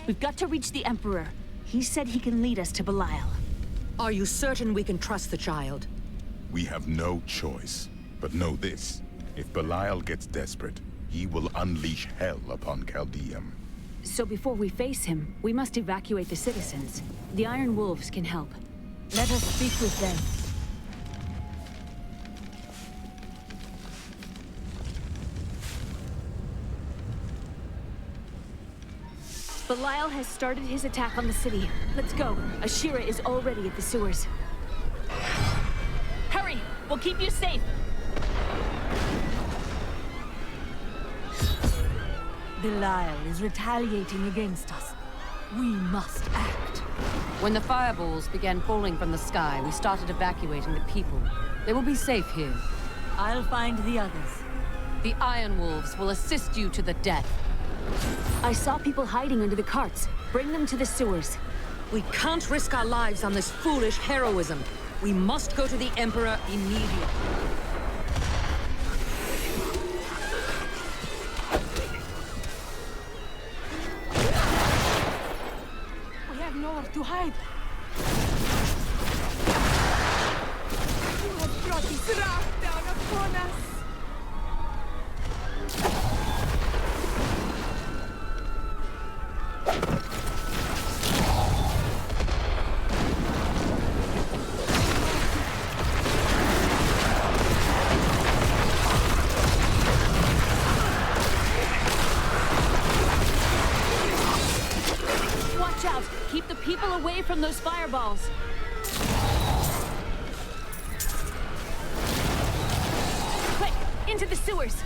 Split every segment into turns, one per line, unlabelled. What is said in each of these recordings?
We've got to reach the Emperor. He said he can lead us to Belial.
Are you certain we can trust the child?
We have no choice. But know this, if Belial gets desperate, he will unleash hell upon Chaldeum.
So before we face him, we must evacuate the citizens. The Iron Wolves can help.
Let us speak with them.
Belial has started his attack on the city. Let's go. Ashira is already at the sewers. Hurry! We'll keep you safe!
Belial is retaliating against us. We must act.
When the fireballs began falling from the sky, we started evacuating the people. They will be safe here.
I'll find the others.
The Iron Wolves will assist you to the death.
I saw people hiding under the carts. Bring them to the sewers.
We can't risk our lives on this foolish heroism. We must go to the Emperor immediately.
We have nowhere to hide. You have brought this wrath down upon us.
Watch out! Keep the people away from those fireballs! Quick! Into the sewers!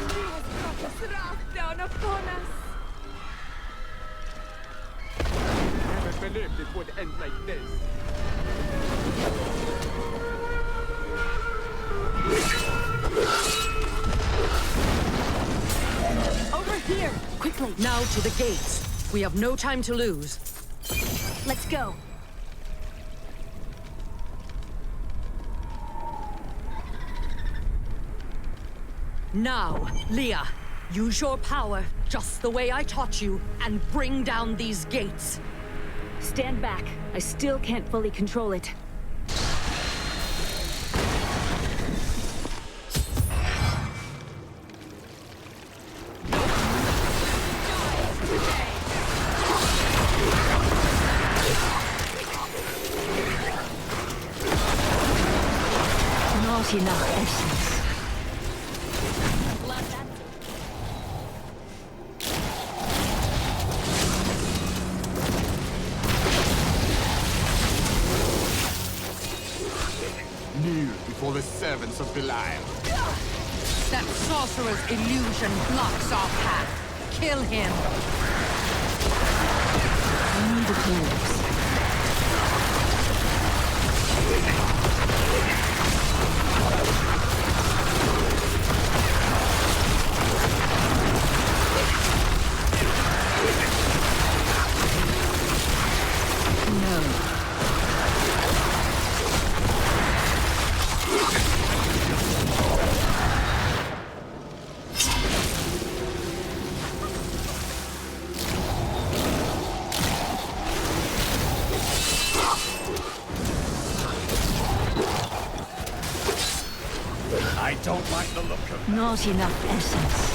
You have brought this wrath down upon us.
Never believed it would end like this.
Over here! Quickly!
Now to the gates. We have no time to lose.
Let's go!
Now, Leah, use your power just the way I taught you and bring down these gates.
Stand back. I still can't fully control it.
Not enough essence.
Kneel before the servants of Belial.
That sorcerer's illusion blocks our path. Kill him.
I need a corpse. No.
I don't like the look of
Not enough essence.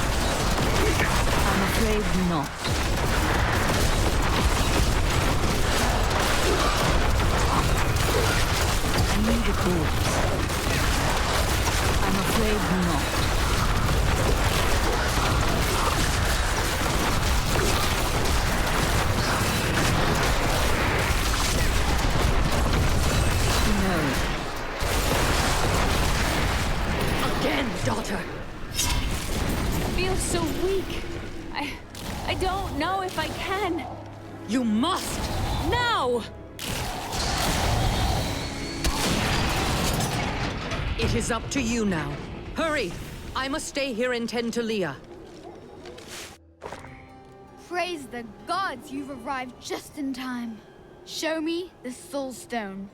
I'm afraid not. I need a corpse. I'm afraid not. No.
Again, daughter.
I feel so weak. I don't know if I can.
You must! Now! It is up to you now. Hurry! I must stay here and tend to Leah.
Praise the gods, you've arrived just in time. Show me the Soul Stone.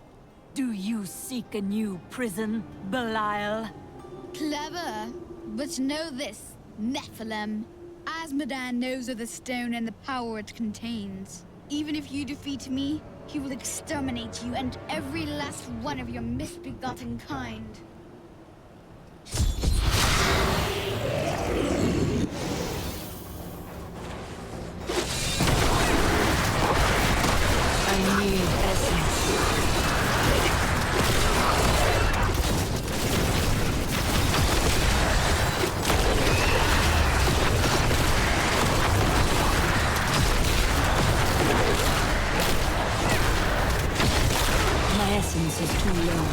Do you seek a new prison, Belial?
Clever. But know this, Nephilim. Azmodan knows of the stone and the power it contains. Even if you defeat me, he will exterminate you and every last one of your misbegotten kind.
I need essence. My essence is too low.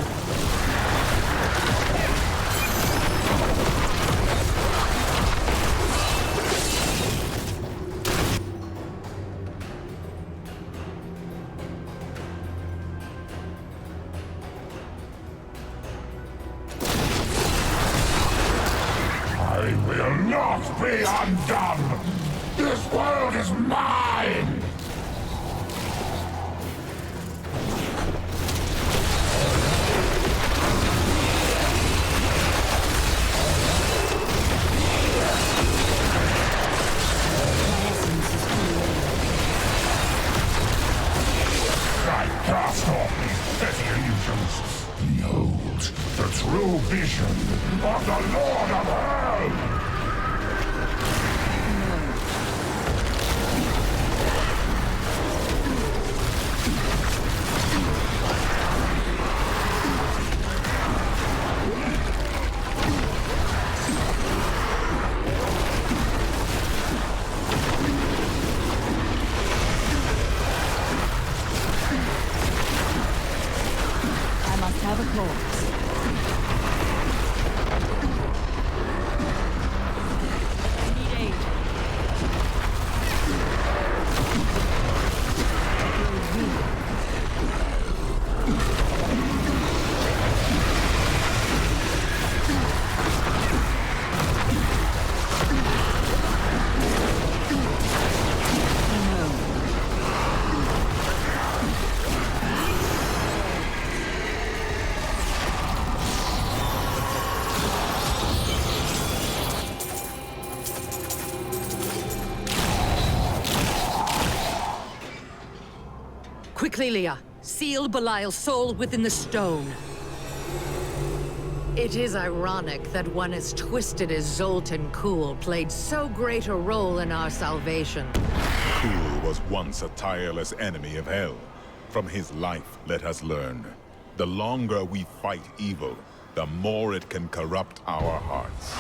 I will not be undone! This world is mine!
My essence is too low.
I cast off these petty illusions. Behold, the true vision of the Lord of Hell!
I must have a corpse. I need aid.
Quickly, Leah. Seal Belial's soul within the stone. It is ironic that one as twisted as Zoltan Kuhl played so great a role in our salvation.
Kuhl was once a tireless enemy of Hell. From his life, let us learn. The longer we fight evil, the more it can corrupt our hearts.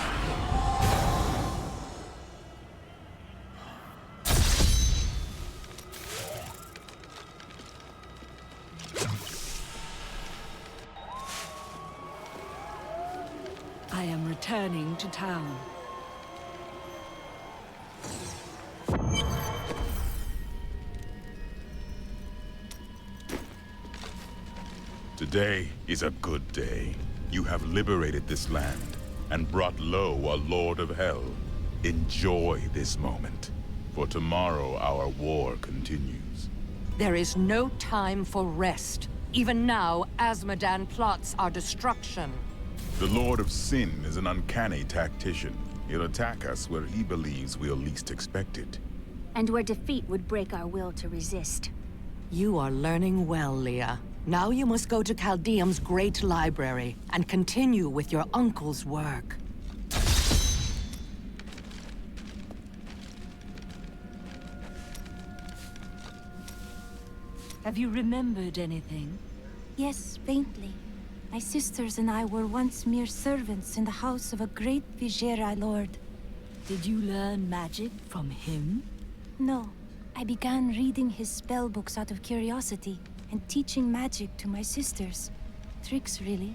I am returning to town.
Today is a good day. You have liberated this land and brought low a Lord of Hell. Enjoy this moment, for tomorrow our war continues.
There is no time for rest. Even now, Azmodan plots our destruction.
The Lord of Sin is an uncanny tactician. He'll attack us where he believes we'll least expect it.
And where defeat would break our will to resist.
You are learning well, Leah. Now you must go to Chaldeum's great library and continue with your uncle's work.
Have you remembered anything?
Yes, faintly. My sisters and I were once mere servants in the house of a great Vizier lord.
Did you learn magic from him?
No, I began reading his spell books out of curiosity and teaching magic to my sisters. Tricks, really.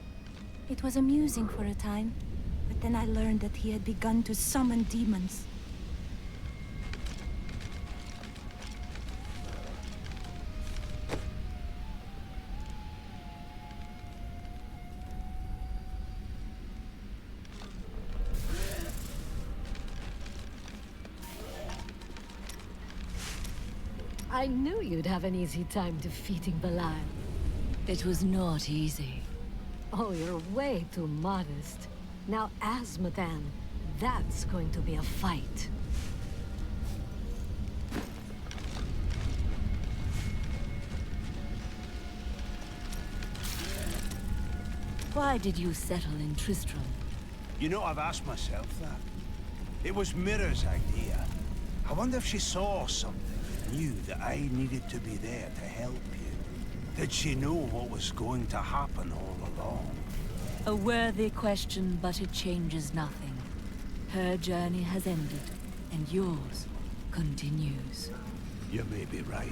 It was amusing for a time, but then I learned that he had begun to summon demons.
I knew you'd have an easy time defeating Belial.
It was not easy.
Oh, you're way too modest. Now, Azmodan, that's going to be a fight.
Why did you settle in Tristram?
You know, I've asked myself that. It was Mira's idea. I wonder if she saw something, knew that I needed to be there to help you. Did she know what was going to happen all along?
A worthy question, but it changes nothing. Her journey has ended, and yours continues.
You may be right.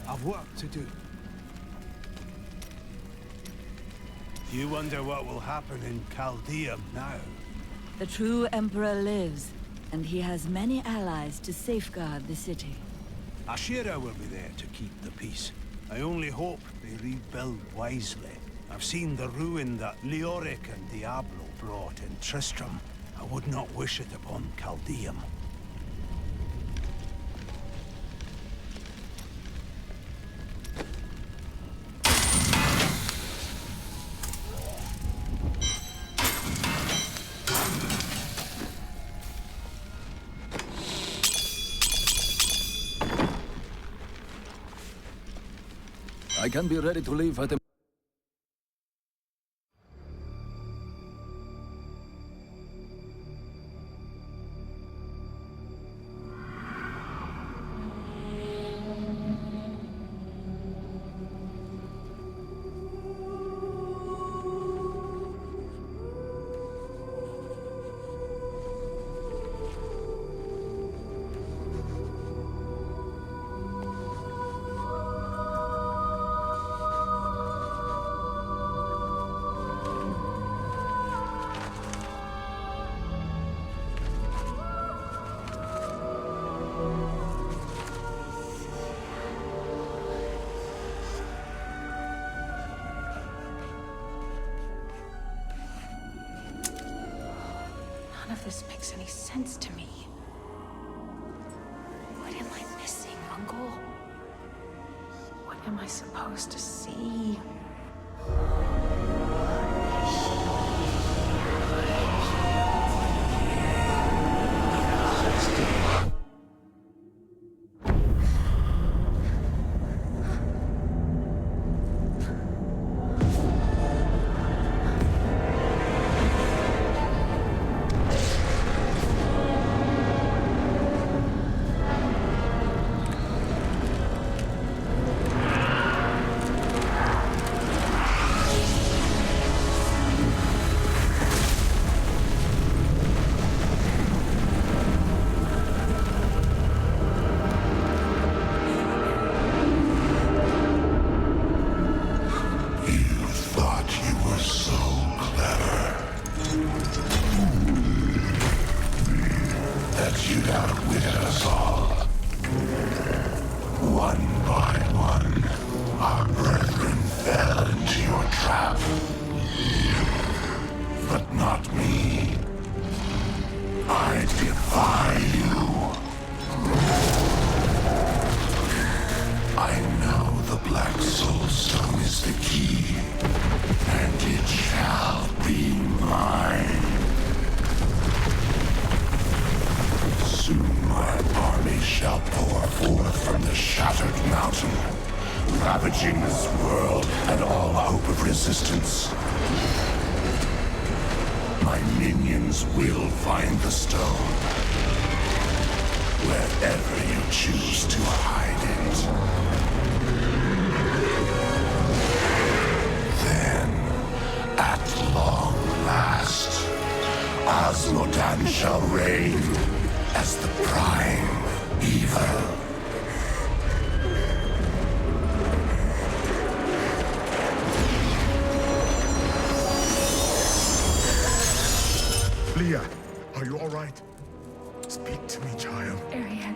I've work to do. You wonder what will happen in Chaldea now?
The true Emperor lives, and he has many allies to safeguard the city.
Ashira will be there to keep the peace. I only hope they rebuild wisely. I've seen the ruin that Leoric and Diablo brought in Tristram. I would not wish it upon Chaldeum.
I can be ready to leave at the...
None of this makes any sense to me. What am I missing, Uncle? What am I supposed to see?
Ravaging this world and all hope of resistance. My minions will find the stone. Wherever you choose to hide it. Then, at long last, Azmodan shall reign as the prime evil.
Leah, are you all right? Speak to me, child.
Arian.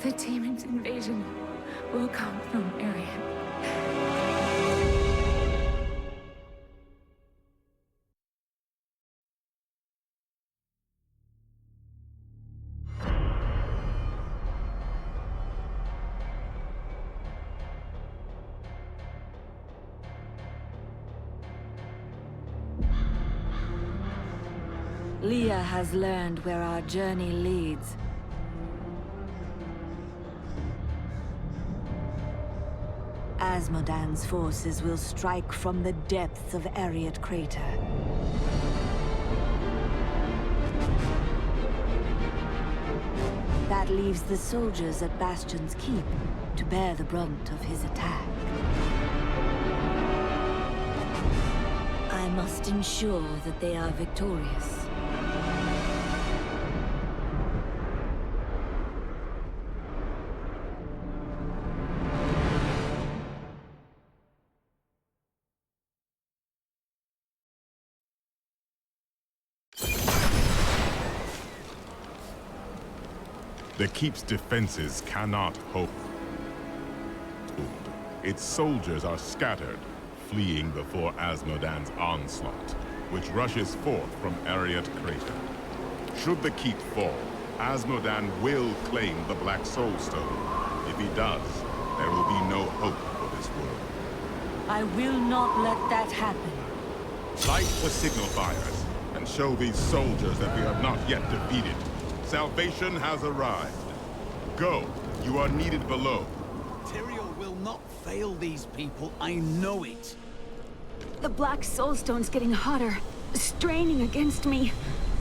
The demon's invasion will come from Arian.
Leah has learned where our journey leads. Asmodan's forces will strike from the depths of Ariat Crater. That leaves the soldiers at Bastion's Keep to bear the brunt of his attack. I must ensure that they are victorious.
The Keep's defenses cannot hold. Its soldiers are scattered, fleeing before Asmodan's onslaught, which rushes forth from Ariat Crater. Should the Keep fall, Asmodan will claim the Black Soul Stone. If he does, there will be no hope for this world.
I will not let that happen.
Light the signal fires, and show these soldiers that we have not yet defeated. Salvation has arrived. Go, you are needed below.
Tyrael will not fail these people, I know it.
The Black Soulstone's getting hotter, straining against me.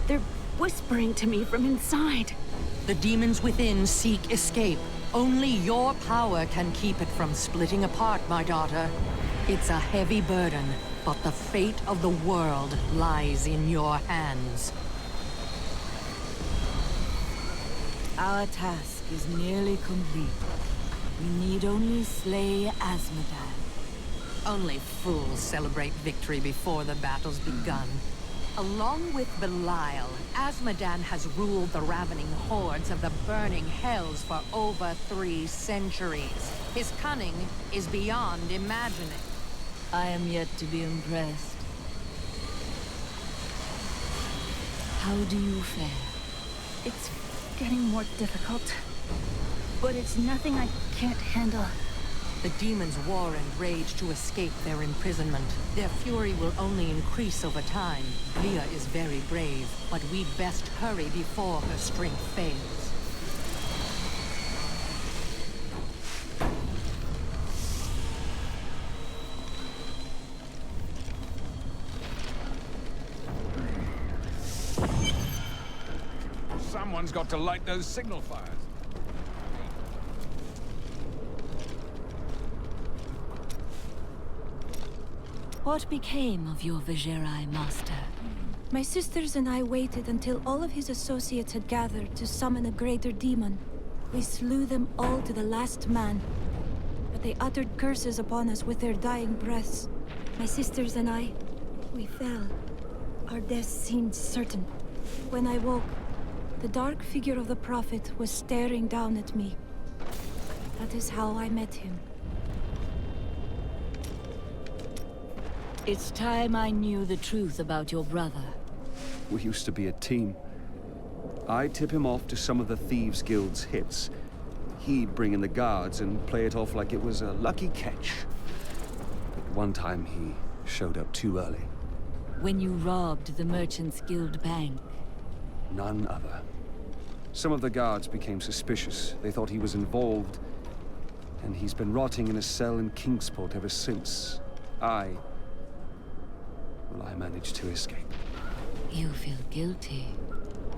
They're whispering to me from inside.
The demons within seek escape. Only your power can keep it from splitting apart, my daughter. It's a heavy burden, but the fate of the world lies in your hands.
Our task is nearly complete. We need only slay Asmodan.
Only fools celebrate victory before the battle's begun. Along with Belial, Asmodan has ruled the ravening hordes of the burning hells for over 3 centuries. His cunning is beyond imagining.
I am yet to be impressed. How do you fare?
It's getting more difficult. But it's nothing I can't handle.
The demons war and rage to escape their imprisonment. Their fury will only increase over time. Leah is very brave, but we'd best hurry before her strength fails.
Someone's got to light those signal fires.
What became of your Vigerai master?
My sisters and I waited until all of his associates had gathered to summon a greater demon. We slew them all to the last man. But they uttered curses upon us with their dying breaths. My sisters and I, we fell. Our deaths seemed certain. When I woke, the dark figure of the Prophet was staring down at me. That is how I met him.
It's time I knew the truth about your brother.
We used to be a team. I'd tip him off to some of the Thieves Guild's hits. He'd bring in the guards and play it off like it was a lucky catch. But one time he showed up too early.
When you robbed the Merchants Guild bank.
None other. Some of the guards became suspicious. They thought he was involved. And he's been rotting in a cell in Kingsport ever since. I managed to escape.
You feel guilty.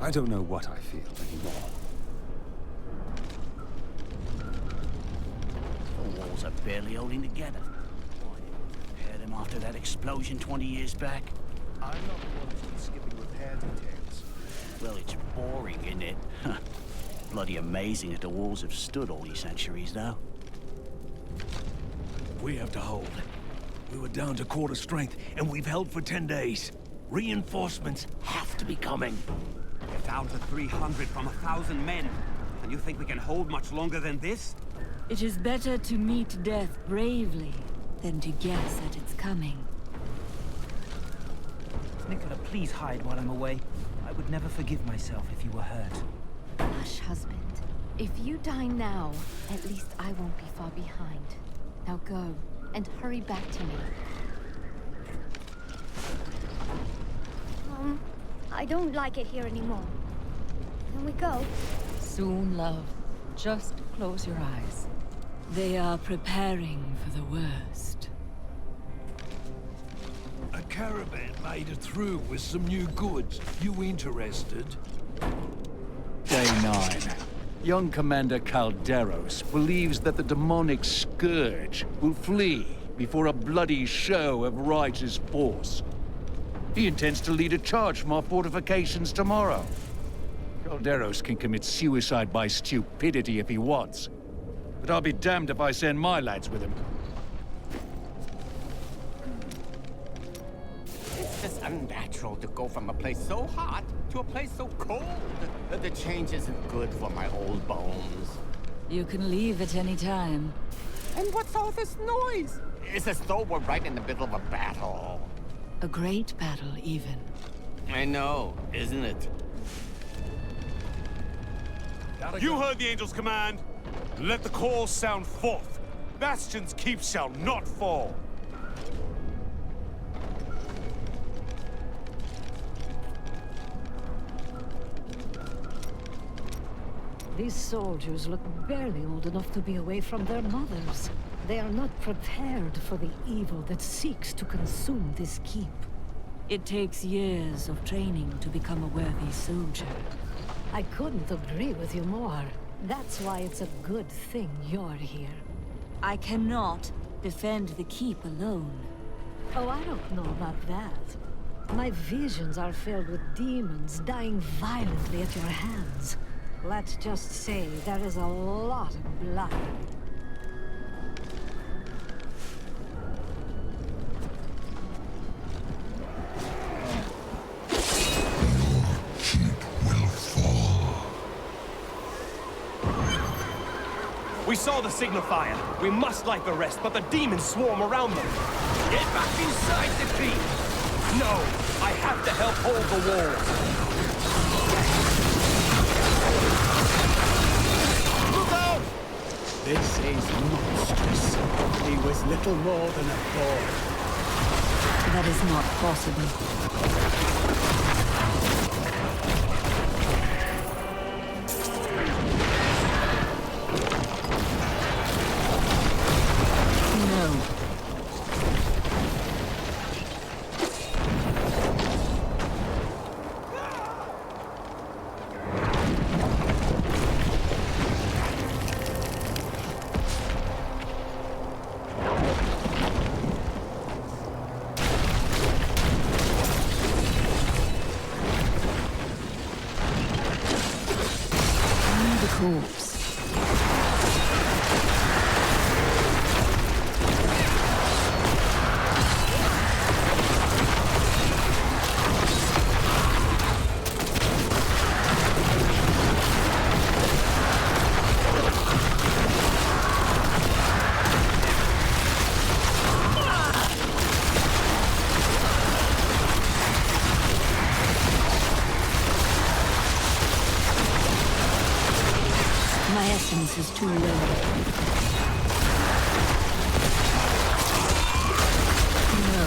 I don't know what I feel anymore.
The walls are barely holding together. Why didn't we repair them after that explosion 20 years back?
I'm not the one who's skipping repair details.
Well, it's boring, isn't it? Bloody amazing that the walls have stood all these centuries, though.
We have to hold. We were down to quarter strength, and we've held for 10 days. Reinforcements have to be coming.
We're down to 300 from 1,000 men. And you think we can hold much longer than this?
It is better to meet death bravely than to guess at its coming.
Nicola, please hide while I'm away. I would never forgive myself if you were hurt.
Hush, husband. If you die now, at least I won't be far behind. Now go, and hurry back to me.
I don't like it here anymore. Can we go?
Soon, love. Just close your eyes.
They are preparing for the worst.
A caravan made it through with some new goods. You interested?
Day 9. Young Commander Calderos believes that the demonic scourge will flee before a bloody show of righteous force. He intends to lead a charge from our fortifications tomorrow. Calderos can commit suicide by stupidity if he wants. But I'll be damned if I send my lads with him.
It's just unnatural to go from a place so hot to a place so cold. The change isn't good for my old bones.
You can leave at any time.
And what's all this noise? It's as though we're right in the middle of a battle.
A great battle, even.
I know, isn't it?
You heard the Angel's command. Let the call sound forth. Bastion's keep shall not fall.
These soldiers look barely old enough to be away from their mothers. They are not prepared for the evil that seeks to consume this keep.
It takes years of training to become a worthy soldier.
I couldn't agree with you more. That's why it's a good thing you're here.
I cannot defend the keep alone.
Oh, I don't know about that. My visions are filled with demons dying violently at your hands. Let's just say there is a lot of blood.
We saw the signal fire. We must light the rest, but the demons swarm around them. Get back inside the keep! No, I have to help hold the walls. Look out!
This is monstrous. He was little more than a boy.
That is not possible. My essence is too low. No.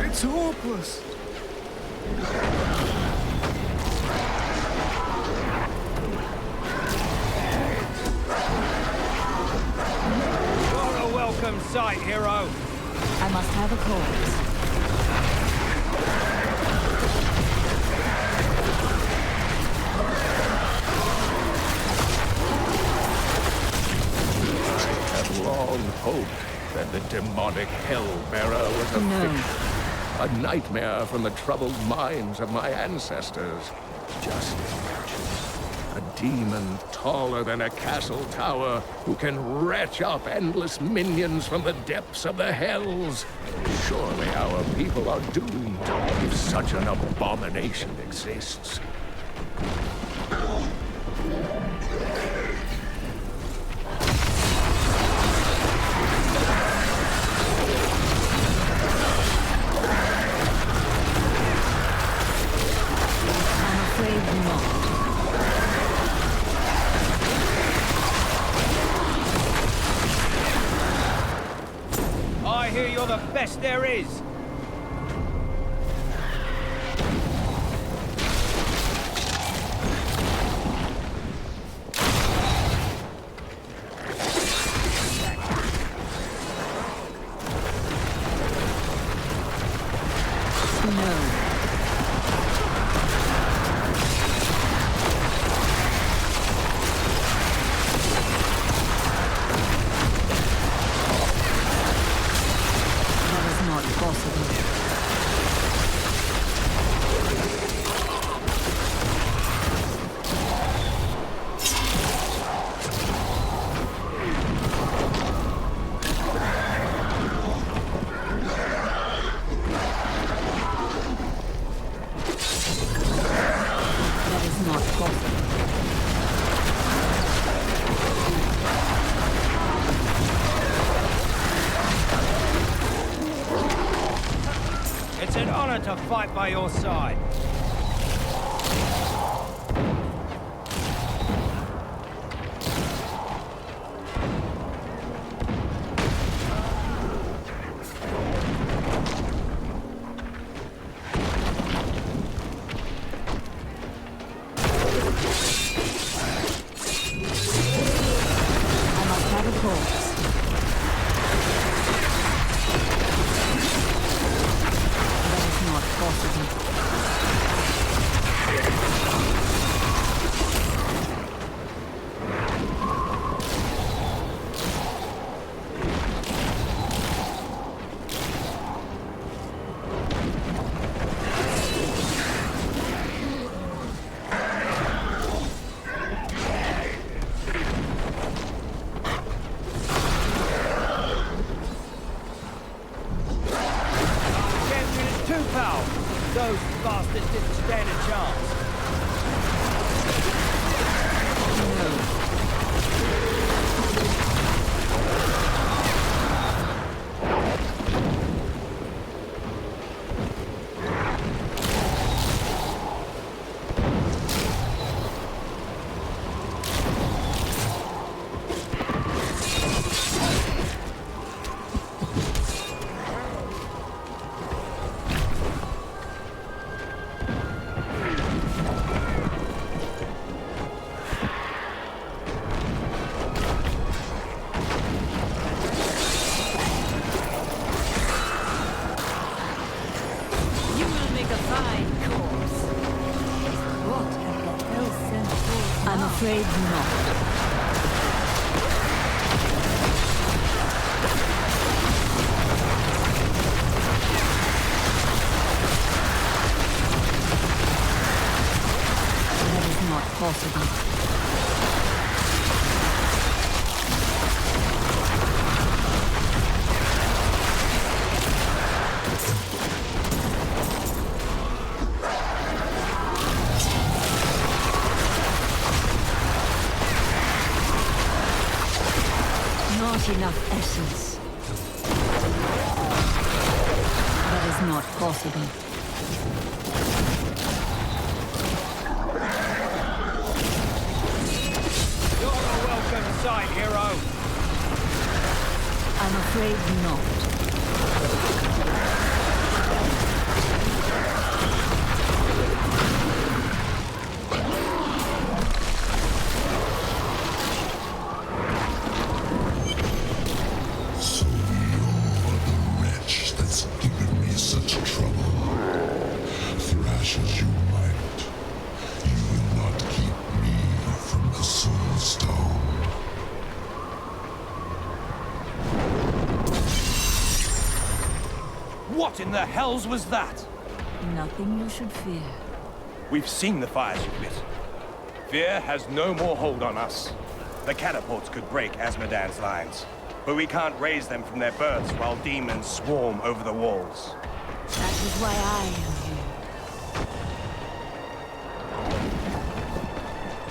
It's hopeless.
Welcome sight, hero.
I must have a cause.
I had long hoped that the demonic Hellbearer was a fiction. A nightmare from the troubled minds of my ancestors. Just imagine. A demon taller than a castle tower who can retch up endless minions from the depths of the hells. Surely our people are doomed if such an abomination exists.
the best there is! It's an honor to fight by your side. Those bastards didn't stand a chance.
I'm afraid not. That is not possible. Not enough essence. That is not possible.
You're a welcome sight, hero.
I'm afraid not.
What in the hells was that?
Nothing you should fear.
We've seen the fires you've lit. Fear has no more hold on us. The catapults could break Azmodan's lines, but we can't raise them from their berths while demons swarm over the walls.
That is why I am here.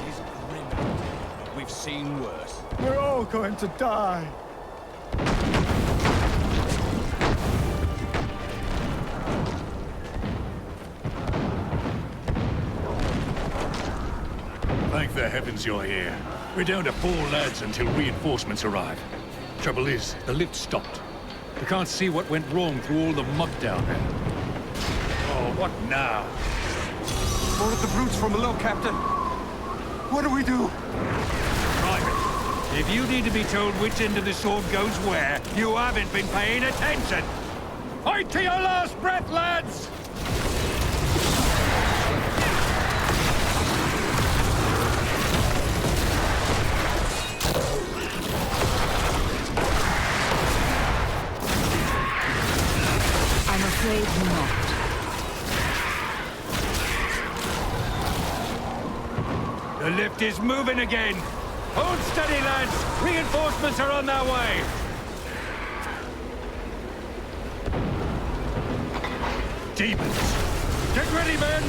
He's grim, but we've seen worse.
We're all going to die.
Thank the heavens you're here. We're down to 4 lads until reinforcements arrive. Trouble is, the lift stopped.
I can't see what went wrong through all the muck down there. Oh, what now?
More of the brutes from below, Captain. What do we do?
Private, if you need to be told which end of the sword goes where, you haven't been paying attention! Fight to your last breath, lads!
I'm afraid not.
The lift is moving again! Hold steady, lads! Reinforcements are on their way! Demons! Get ready, men!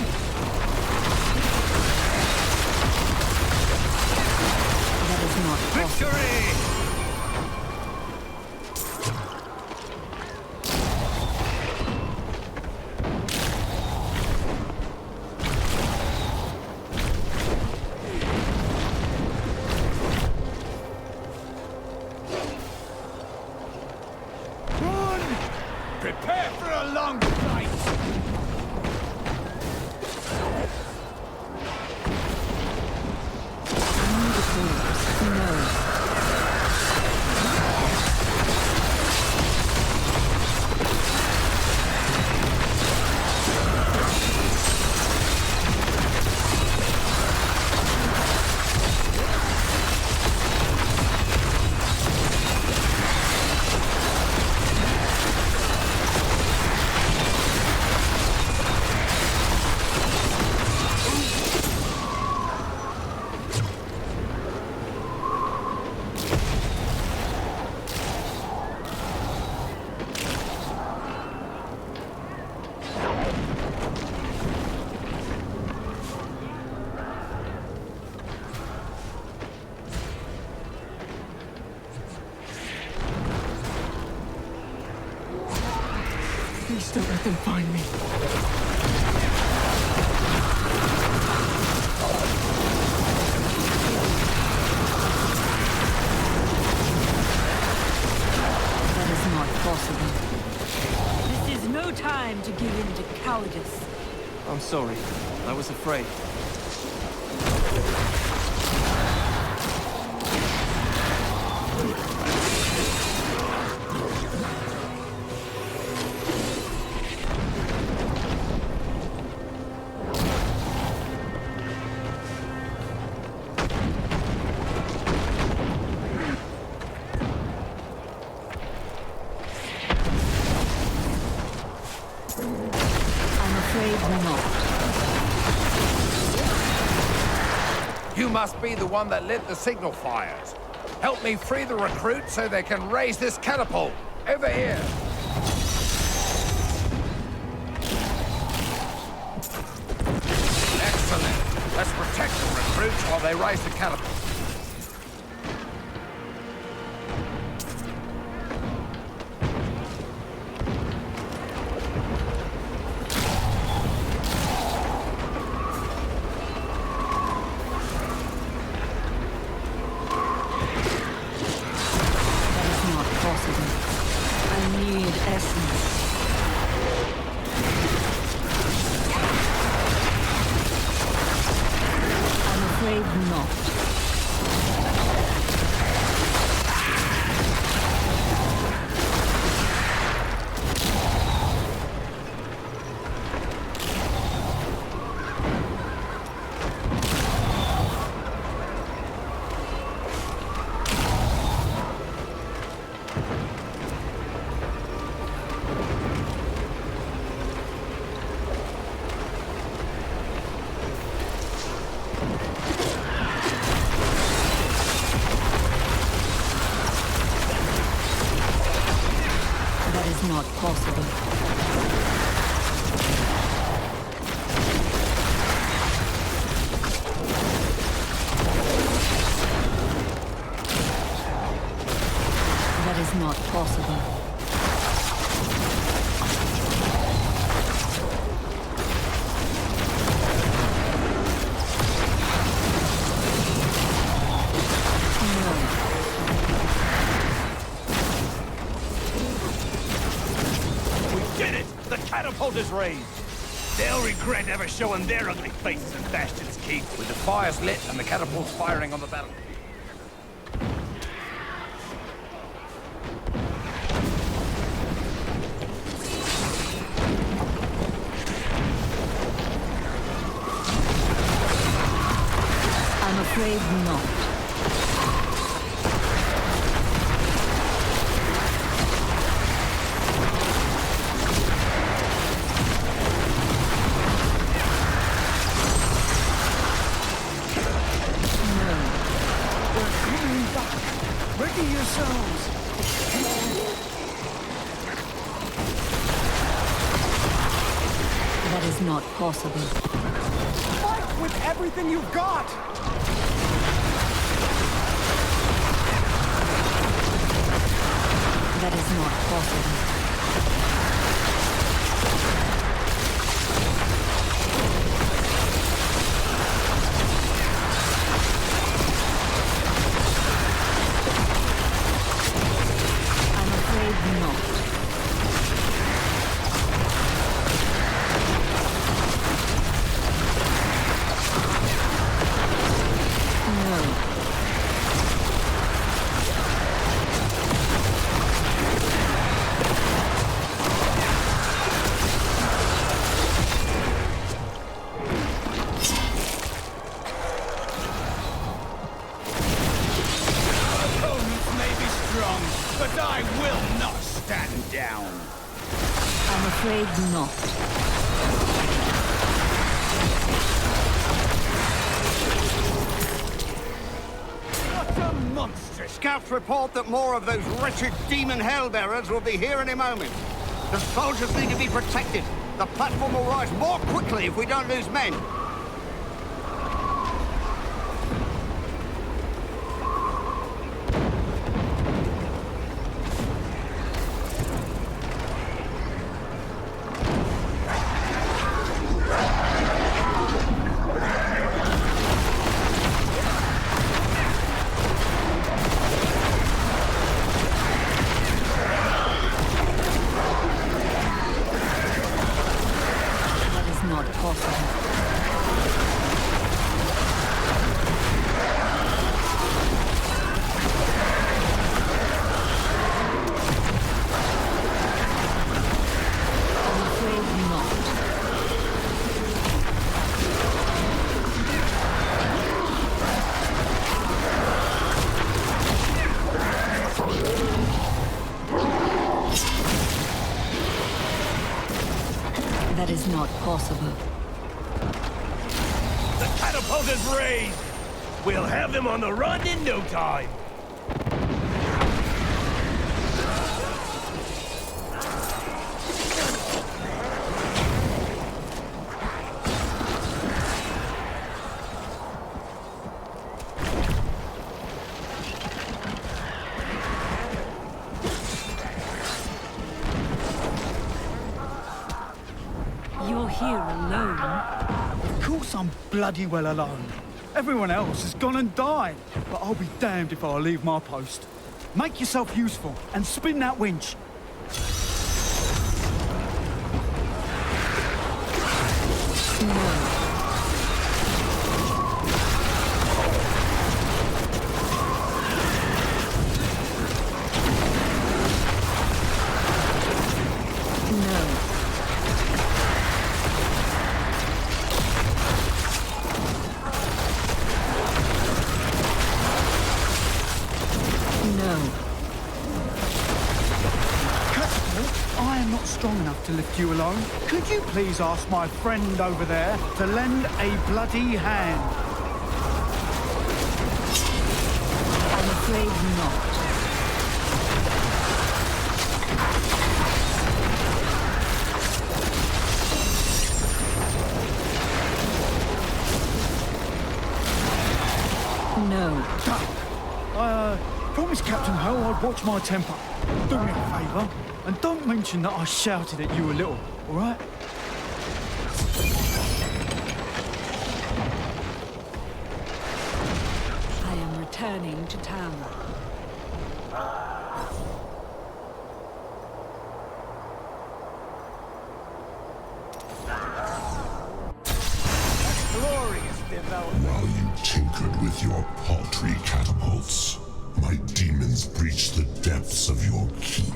That is not possible.
Victory!
Prepare for a long fight!
Please don't let them find me.
That is not possible. This is no time to give in to cowardice.
I'm sorry. I was afraid.
You must be the one that lit the signal fires. Help me free the recruits so they can raise this catapult. Over here. Excellent. Let's protect the recruits while they raise the catapult.
Not possible. That is not possible.
catapult is raised. They'll regret ever showing their ugly faces in Bastion's Keep. With the fires lit and the catapults firing on the battle.
I'm afraid not.
Ready yourselves!
That is not possible.
Fight with everything you've got!
That is not possible.
But I will not stand down.
I'm afraid not.
What a monster! Scouts report that more of those wretched demon hellbearers will be here any moment. The soldiers need to be protected. The platform will rise more quickly if we don't lose men.
That is not possible.
The catapult is raised! We'll have them on the run in no time!
You're here alone?
Of course I'm bloody well alone. Everyone else has gone and died. But I'll be damned if I'll leave my post. Make yourself useful and spin that winch. Strong enough to lift you alone. Could you please ask my friend over there to lend a bloody hand?
I'm afraid not. No.
I promised Captain Hell I'd watch my temper. Do me a favour. And don't mention that I shouted at you a little, all right?
I am returning to town.
tinkered with your paltry catapults, my demons breach the depths of your keep.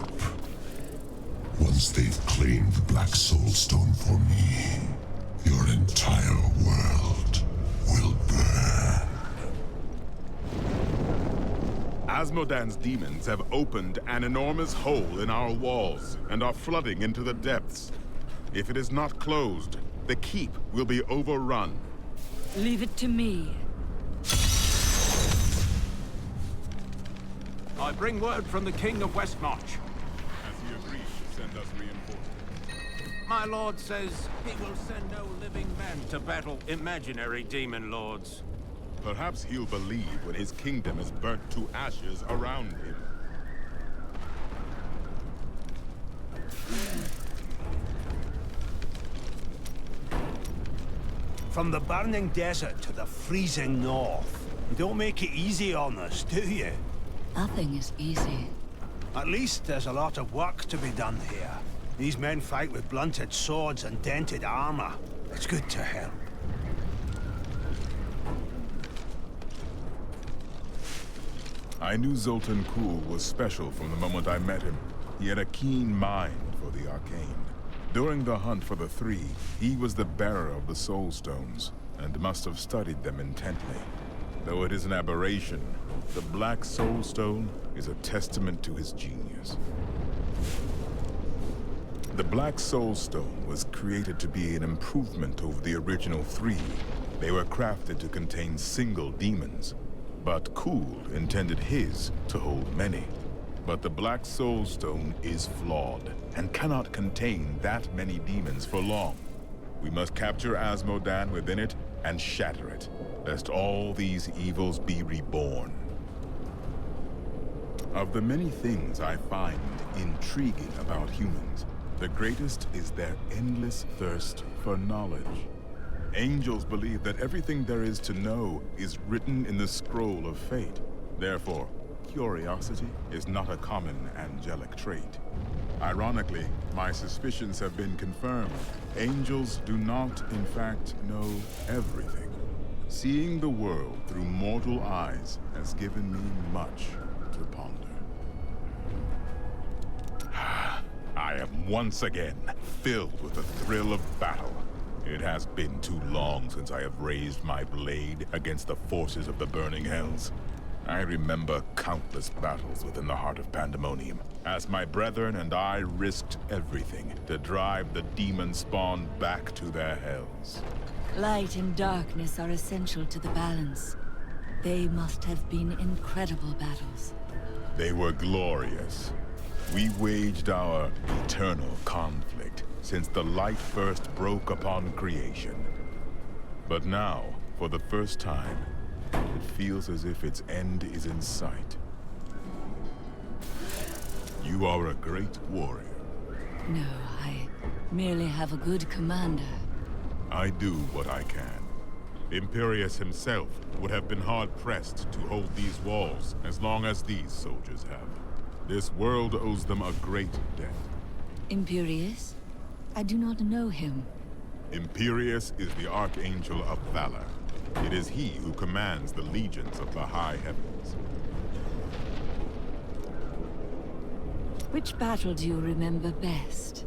Once they've claimed the Black Soulstone for me, your entire world will burn.
Asmodan's demons have opened an enormous hole in our walls and are flooding into the depths. If it is not closed, the keep will be overrun.
Leave it to me.
I bring word from the King of Westmarch.
Has he agreed to send us reinforcements?
My lord says he will send no living men to battle imaginary demon lords.
Perhaps he'll believe when his kingdom is burnt to ashes around him.
From the burning desert to the freezing north. You don't make it easy on us, do you?
Nothing is easy.
At least there's a lot of work to be done here. These men fight with blunted swords and dented armor. It's good to help.
I knew Zoltan Kuhl was special from the moment I met him. He had a keen mind for the arcane. During the hunt for the Three, he was the bearer of the Soul Stones, and must have studied them intently. Though it is an aberration, the Black Soul Stone is a testament to his genius. The Black Soul Stone was created to be an improvement over the original Three. They were crafted to contain single demons, but Kuhl intended his to hold many. But the Black Soul Stone is flawed, and cannot contain that many demons for long. We must capture Asmodan within it and shatter it, lest all these evils be reborn. Of the many things I find intriguing about humans, the greatest is their endless thirst for knowledge. Angels believe that everything there is to know is written in the scroll of fate. Therefore, curiosity is not a common angelic trait. Ironically, my suspicions have been confirmed. Angels do not, in fact, know everything. Seeing the world through mortal eyes has given me much to ponder. I am once again filled with the thrill of battle. It has been too long since I have raised my blade against the forces of the burning hells. I remember countless battles within the heart of Pandemonium, as my brethren and I risked everything to drive the demon spawn back to their hells.
Light and darkness are essential to the balance. They must have been incredible battles.
They were glorious. We waged our eternal conflict since the light first broke upon creation. But now, for the first time, it feels as if its end is in sight. You are a great warrior.
No, I merely have a good commander.
I do what I can. Imperius himself would have been hard-pressed to hold these walls as long as these soldiers have. This world owes them a great debt.
Imperius? I do not know him.
Imperius is the Archangel of Valor. It is he who commands the legions of the high heavens.
Which battle do you remember best?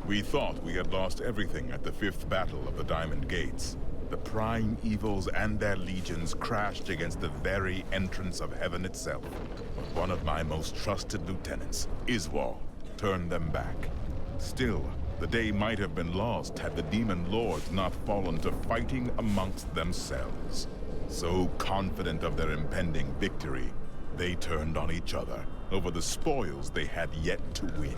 We thought we had lost everything at the 5th Battle of the Diamond Gates. The prime evils and their legions crashed against the very entrance of heaven itself. But one of my most trusted lieutenants, Iswal, turned them back. Still, the day might have been lost had the demon lords not fallen to fighting amongst themselves. So confident of their impending victory, they turned on each other over the spoils they had yet to win.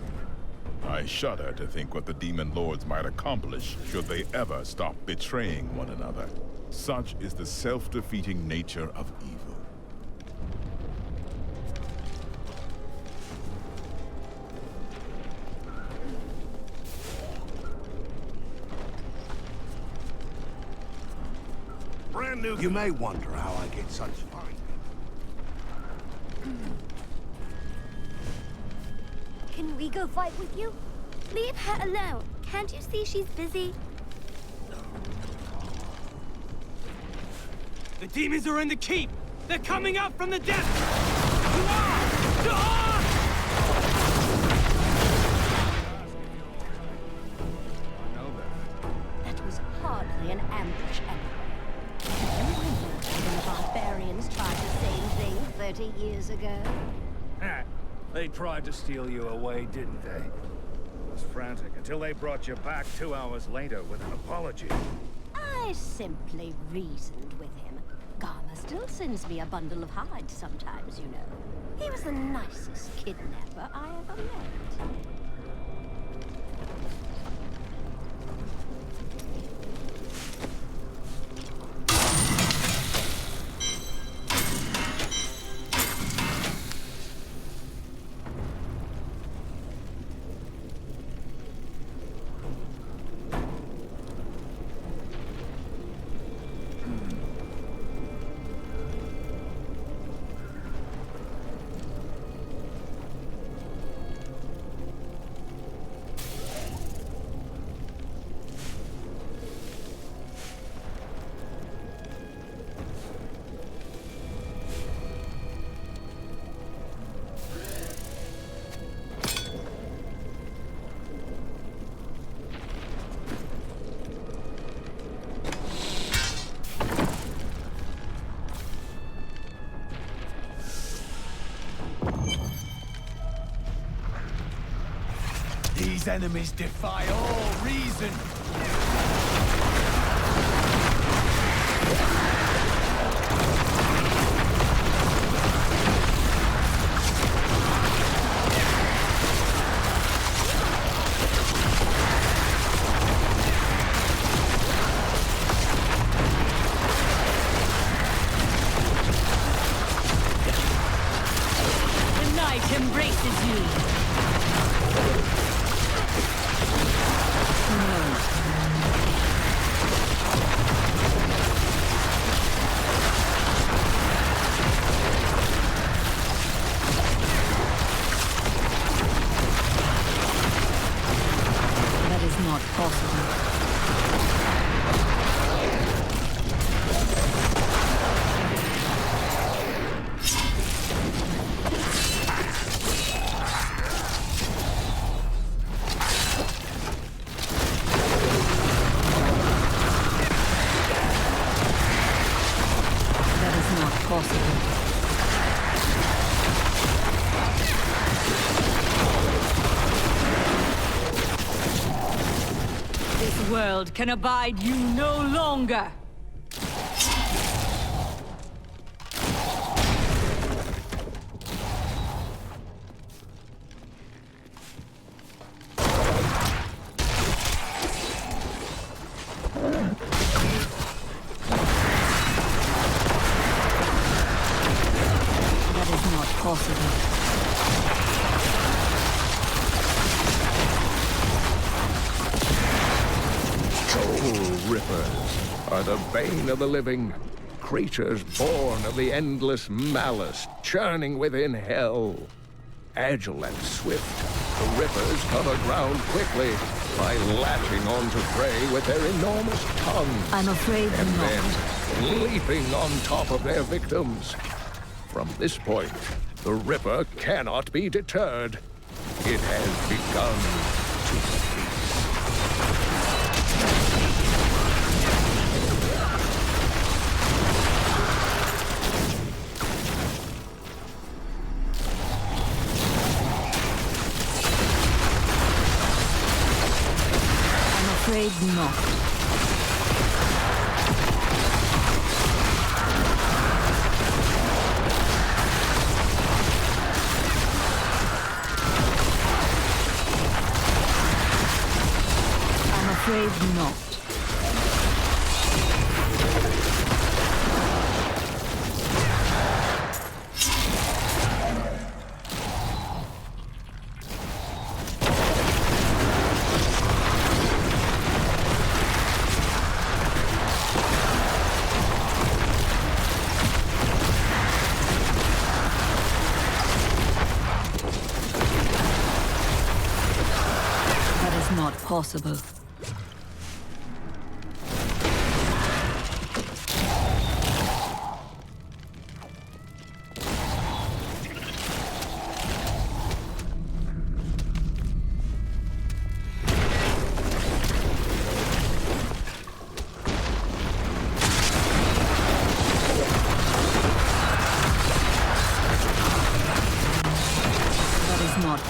I shudder to think what the demon lords might accomplish should they ever stop betraying one another. Such is the self-defeating nature of evil.
You may wonder how I get such fine.
Can we go fight with you? Leave her alone. Can't you see she's busy?
The demons are in the keep! They're coming out from the depths!
That was hardly an ambush anyway. Do you remember when the barbarians tried the same thing 30 years ago?
They tried to steal you away, didn't they? I was frantic until they brought you back 2 hours later with an apology.
I simply reasoned with him. Garma still sends me a bundle of hides sometimes, you know. He was the nicest kidnapper I ever met.
These enemies defy all reason.
The night embraces you. That is not possible. That is not possible. This world can abide you no longer! That is not possible.
Soul Rippers are the bane of the living, creatures born of the endless malice churning within hell. Agile and swift, the Rippers cover ground quickly by latching onto prey with their enormous tongues.
I'm afraid
and
not.
then leaping on top of their victims. From this point, the Ripper cannot be deterred. It has begun to feast.
I'm afraid not. I'm afraid not. That is not possible.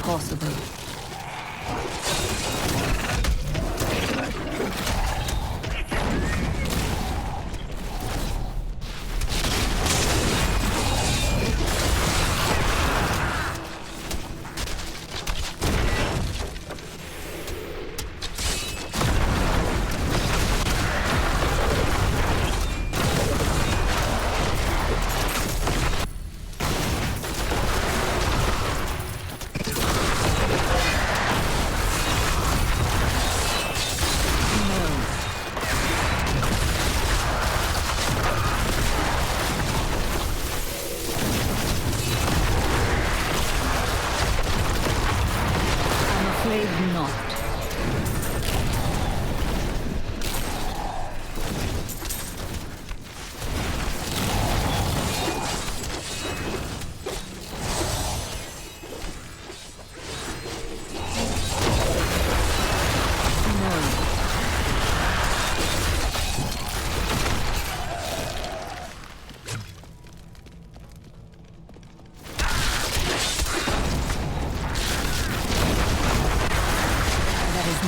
possible.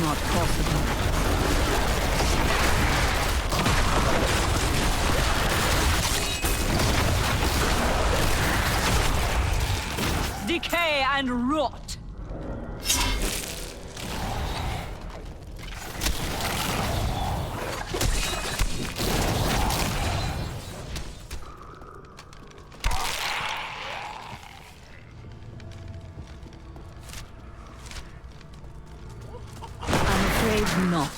Not possible. Decay and rot! Not.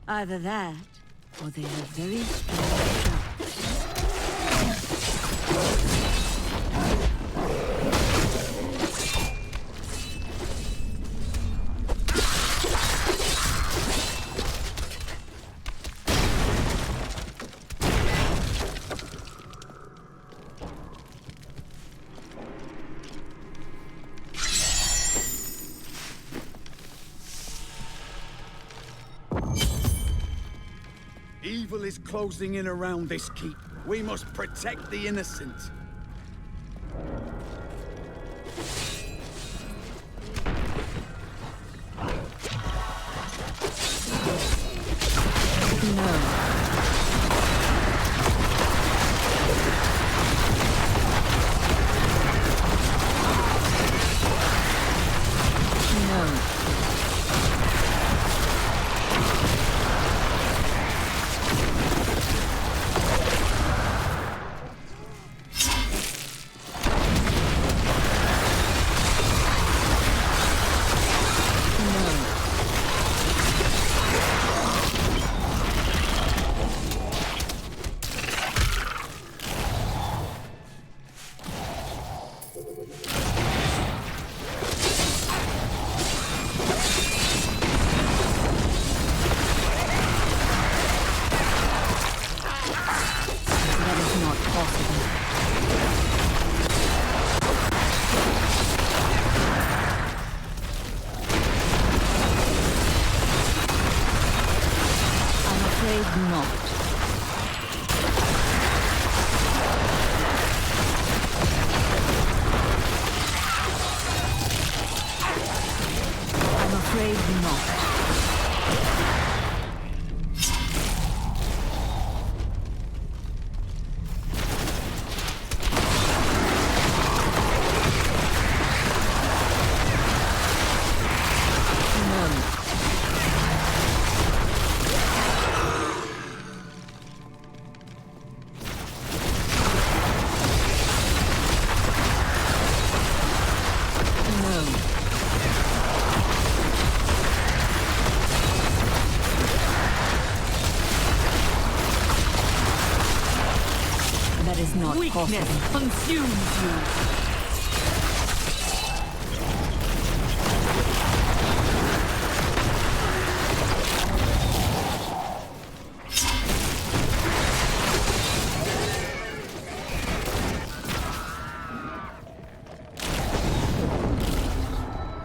Either that, or they have very strange traps.
Evil is closing in around this keep. We must protect the innocent.
afraid not. That is not
Weakness
possible.
consumes you.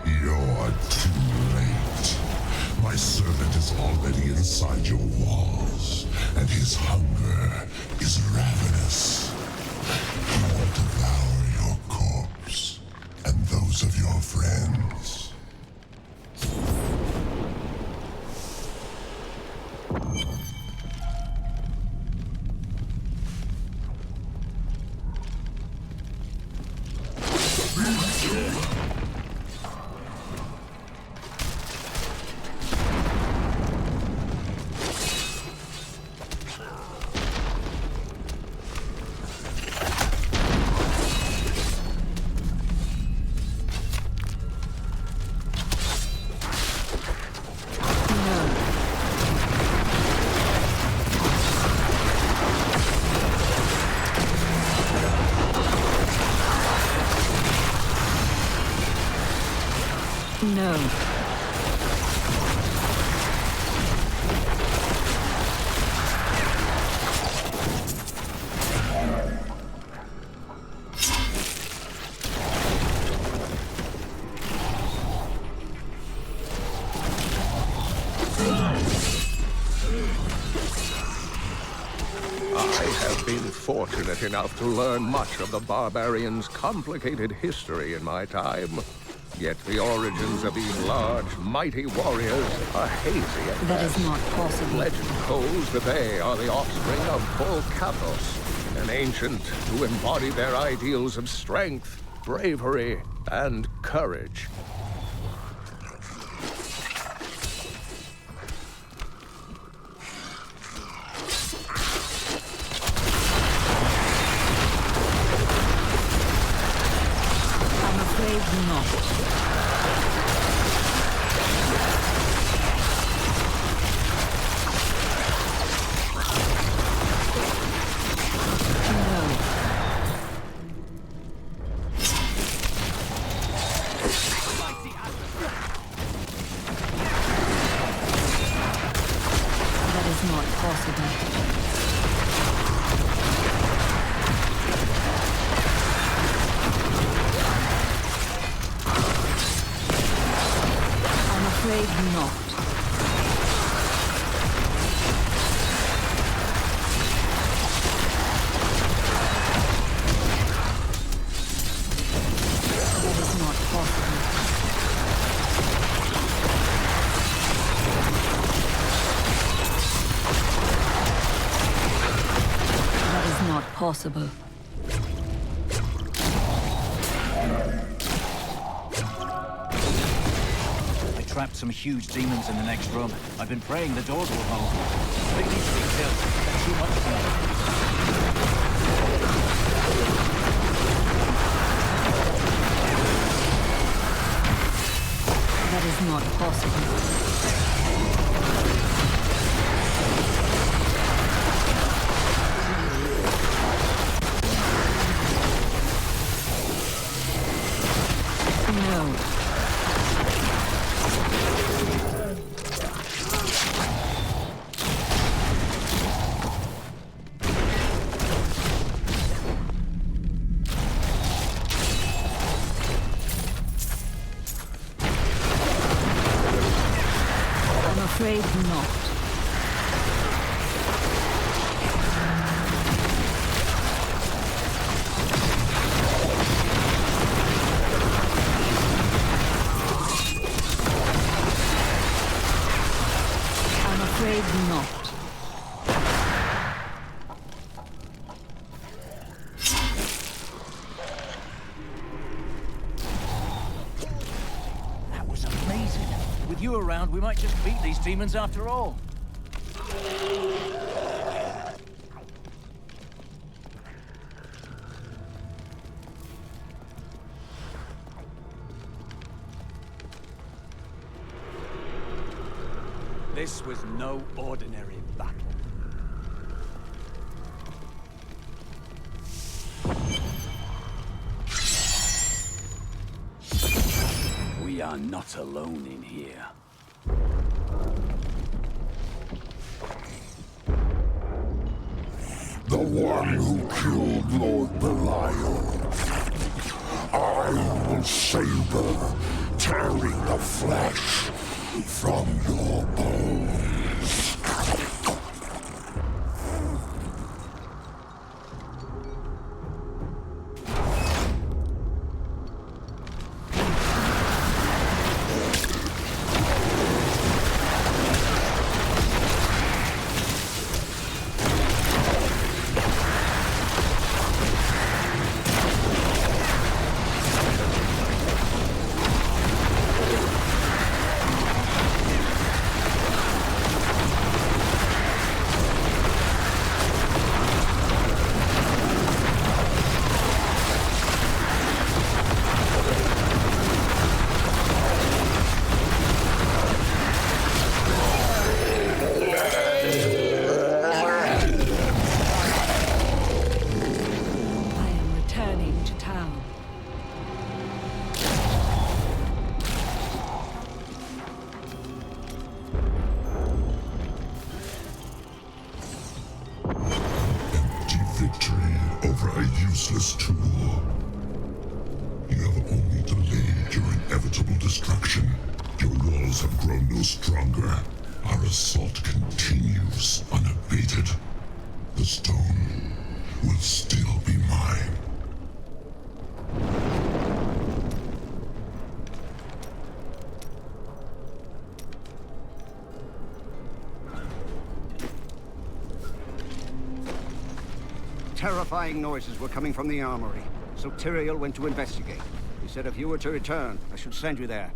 You're too late. My servant is already inside your walls, and his hunger is ravenous. He will devour your corpse and those of your friends.
No.
I have been fortunate enough to learn much of the barbarians' complicated history in my time. Yet the origins of these large, mighty warriors are hazy at
That
best.
is not possible.
Legend holds that they are the offspring of Volcathos, an ancient who embodied their ideals of strength, bravery, and courage.
I'm afraid not. That is not possible. I'm afraid not. That is not possible. That is not possible.
I trapped some huge demons in the next room. I've been praying the doors will hold. They need to be killed. They're too much for me.
That is not possible. No. I'm afraid not. afraid not.
That was amazing. With you around, we might just beat these demons after all.
This was no ordinary battle. We are not alone in here.
The one who killed Lord Belial. I will savor, tearing the flesh from your bones. Useless tool. You have only delayed your inevitable destruction. Your walls have grown no stronger. Our assault continues unabated. The stone will still be mine.
Terrifying noises were coming from the armory, so Tyrael went to investigate. He said if you were to return, I should send you there.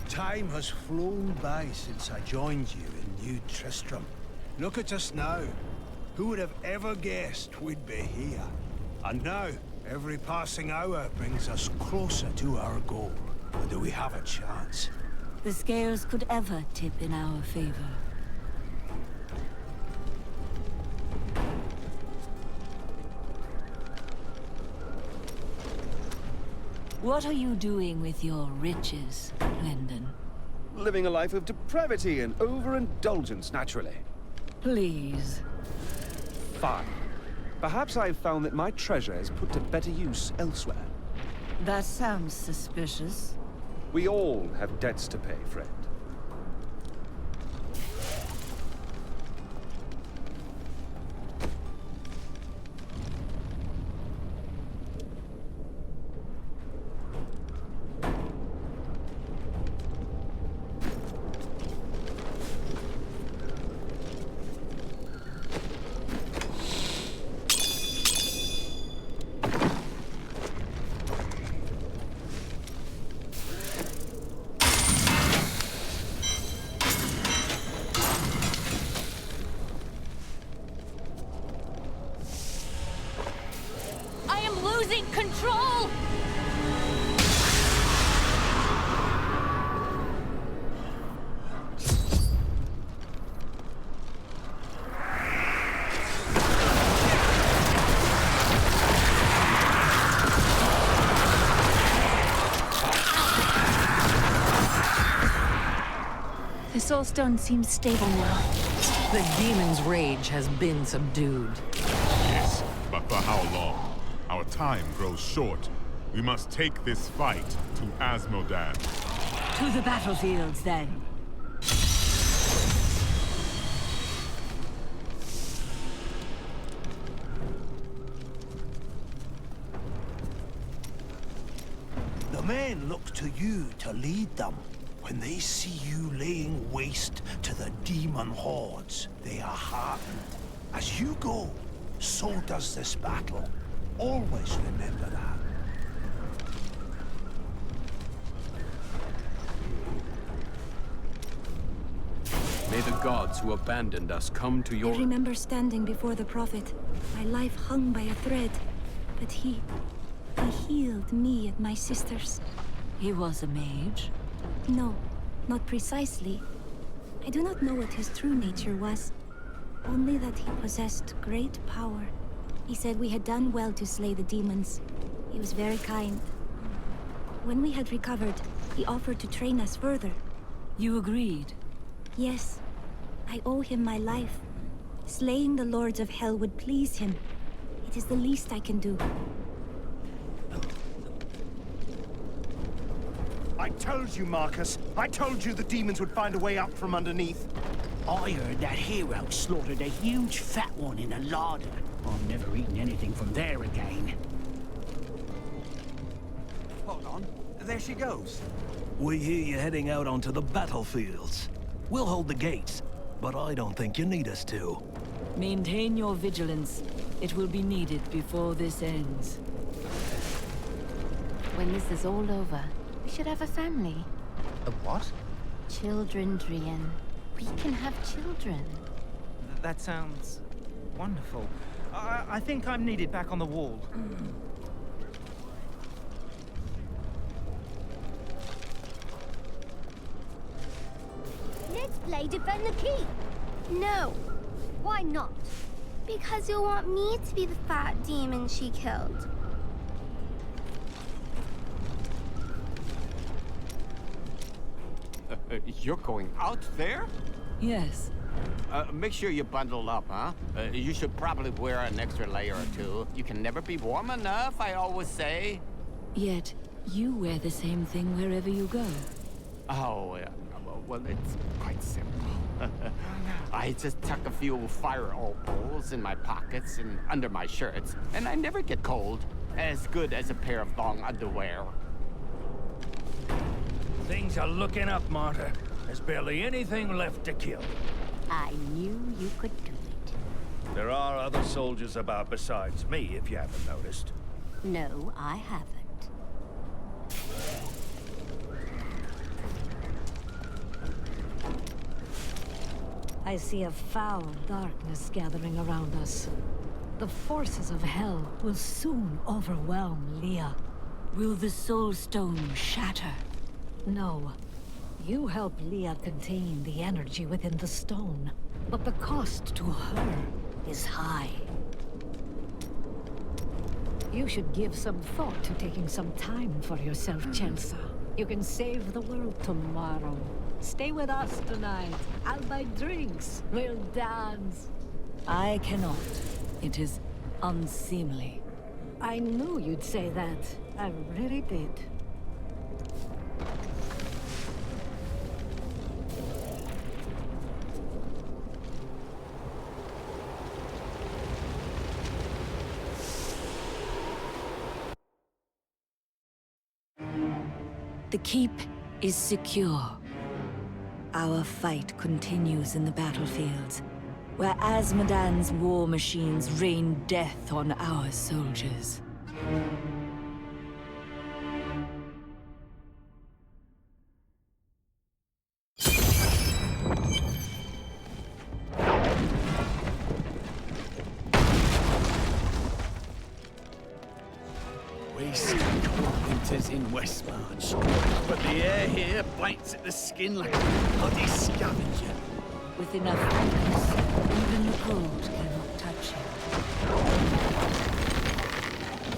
Time has flown by since I joined you in New Tristram. Look at us now. Who would have ever guessed we'd be here? And now, every passing hour brings us closer to our goal. Or do we have a chance?
The scales could ever tip in our favor. What are you doing with your riches, Lyndon?
Living a life of depravity and overindulgence, naturally.
Please.
Fine. Perhaps I've found that my treasure is put to better use elsewhere.
That sounds suspicious.
We all have debts to pay, friend.
Control!
The Soulstone seems stable now.
The demon's rage has been subdued.
Yes, but for how long? Our time grows short. We must take this fight to Asmodan.
To the battlefields, then.
men look to you to lead them. When they see you laying waste to the demon hordes, they are heartened. As you go, so does this battle. Always remember that.
May the gods who abandoned us come to your...
I remember standing before the Prophet, my life hung by a thread. But he healed me and my sisters.
He was a mage?
No, not precisely. I do not know what his true nature was. Only that he possessed great power. He said we had done well to slay the demons. He was very kind. When we had recovered, he offered to train us further.
You agreed?
Yes. I owe him my life. Slaying the lords of hell would please him. It is the least I can do.
I told you, Marcus. I told you the demons would find a way up from underneath.
I heard that hero slaughtered a huge fat one in a larder. I'm never eating anything from there again.
Hold on. There she goes.
We hear you heading out onto the battlefields. We'll hold the gates, but I don't think you need us to.
Maintain your vigilance. It will be needed before this ends.
When this is all over, we should have a family.
A what?
Children, Drian. We can have children.
That sounds wonderful. I think I'm needed back on the wall.
Let's play Defend the Keep.
No.
Why not?
Because you'll want me to be the fat demon she killed.
You're going out there?
Yes.
Make sure you bundle up, huh? You should probably wear an extra layer or two. You can never be warm enough, I always say.
Yet, you wear the same thing wherever you go.
Oh, well, it's quite simple. I just tuck a few fire opals in my pockets and under my shirts, and I never get cold. As good as a pair of long underwear.
Things are looking up, Martyr. There's barely anything left to kill.
I knew you could do it.
There are other soldiers about besides me, if you haven't noticed.
No, I haven't. I see a foul darkness gathering around us. The forces of hell will soon overwhelm Leah.
Will the Soul Stone shatter?
No. You help Leah contain the energy within the stone. But the cost to her is high. You should give some thought to taking some time for yourself, Chelsea. You can save the world tomorrow. Stay with us tonight. I'll buy drinks. We'll dance.
I cannot. It is unseemly.
I knew you'd say that. I really did.
The keep is secure. Our fight continues in the battlefields, where Azmodan's war machines rain death on our soldiers.
We spend our winters in Westmarch, but the air here bites at the skin like a bloody scavenger.
With enough focus, even the cold cannot touch him.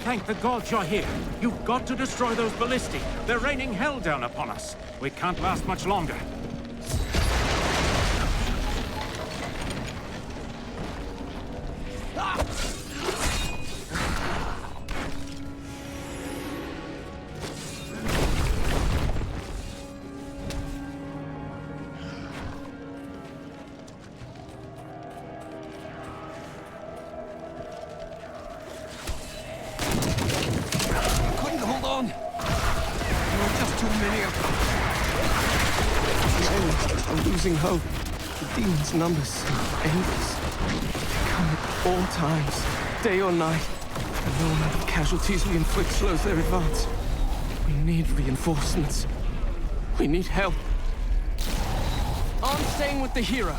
Thank the gods you're here. You've got to destroy those ballistae. They're raining hell down upon us. We can't last much longer.
Couldn't hold on.
many of them. Men are losing hope. The demons' numbers are endless. They come at all times, day or night. And no amount of casualties we inflict slows their advance. We need reinforcements. We need help. I'm staying with the hero.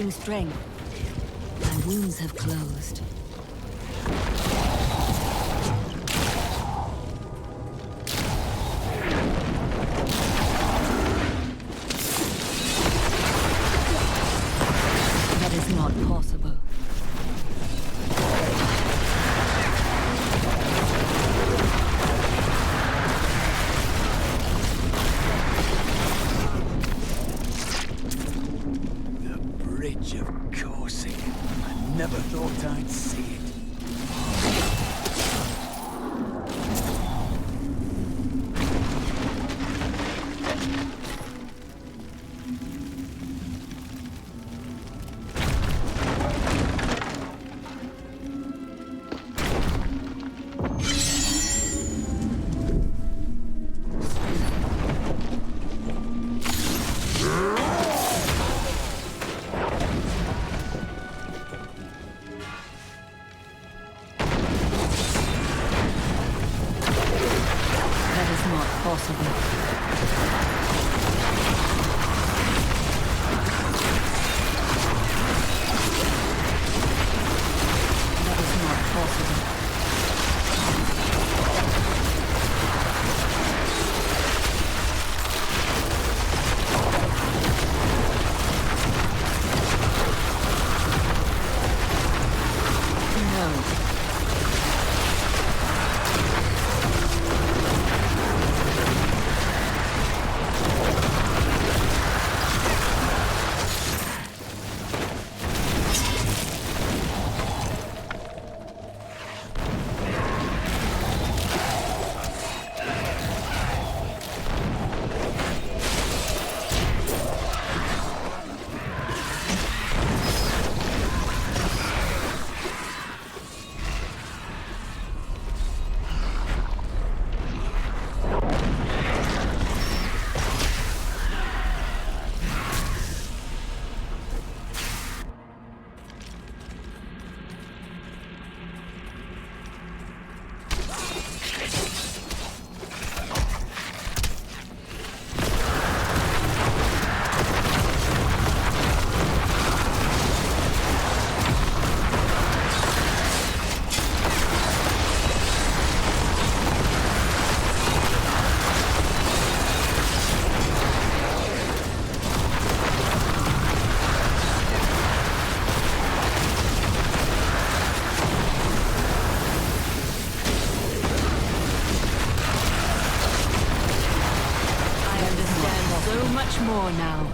Strength. My wounds have closed. That is not possible.
Never thought I'd see it. More now.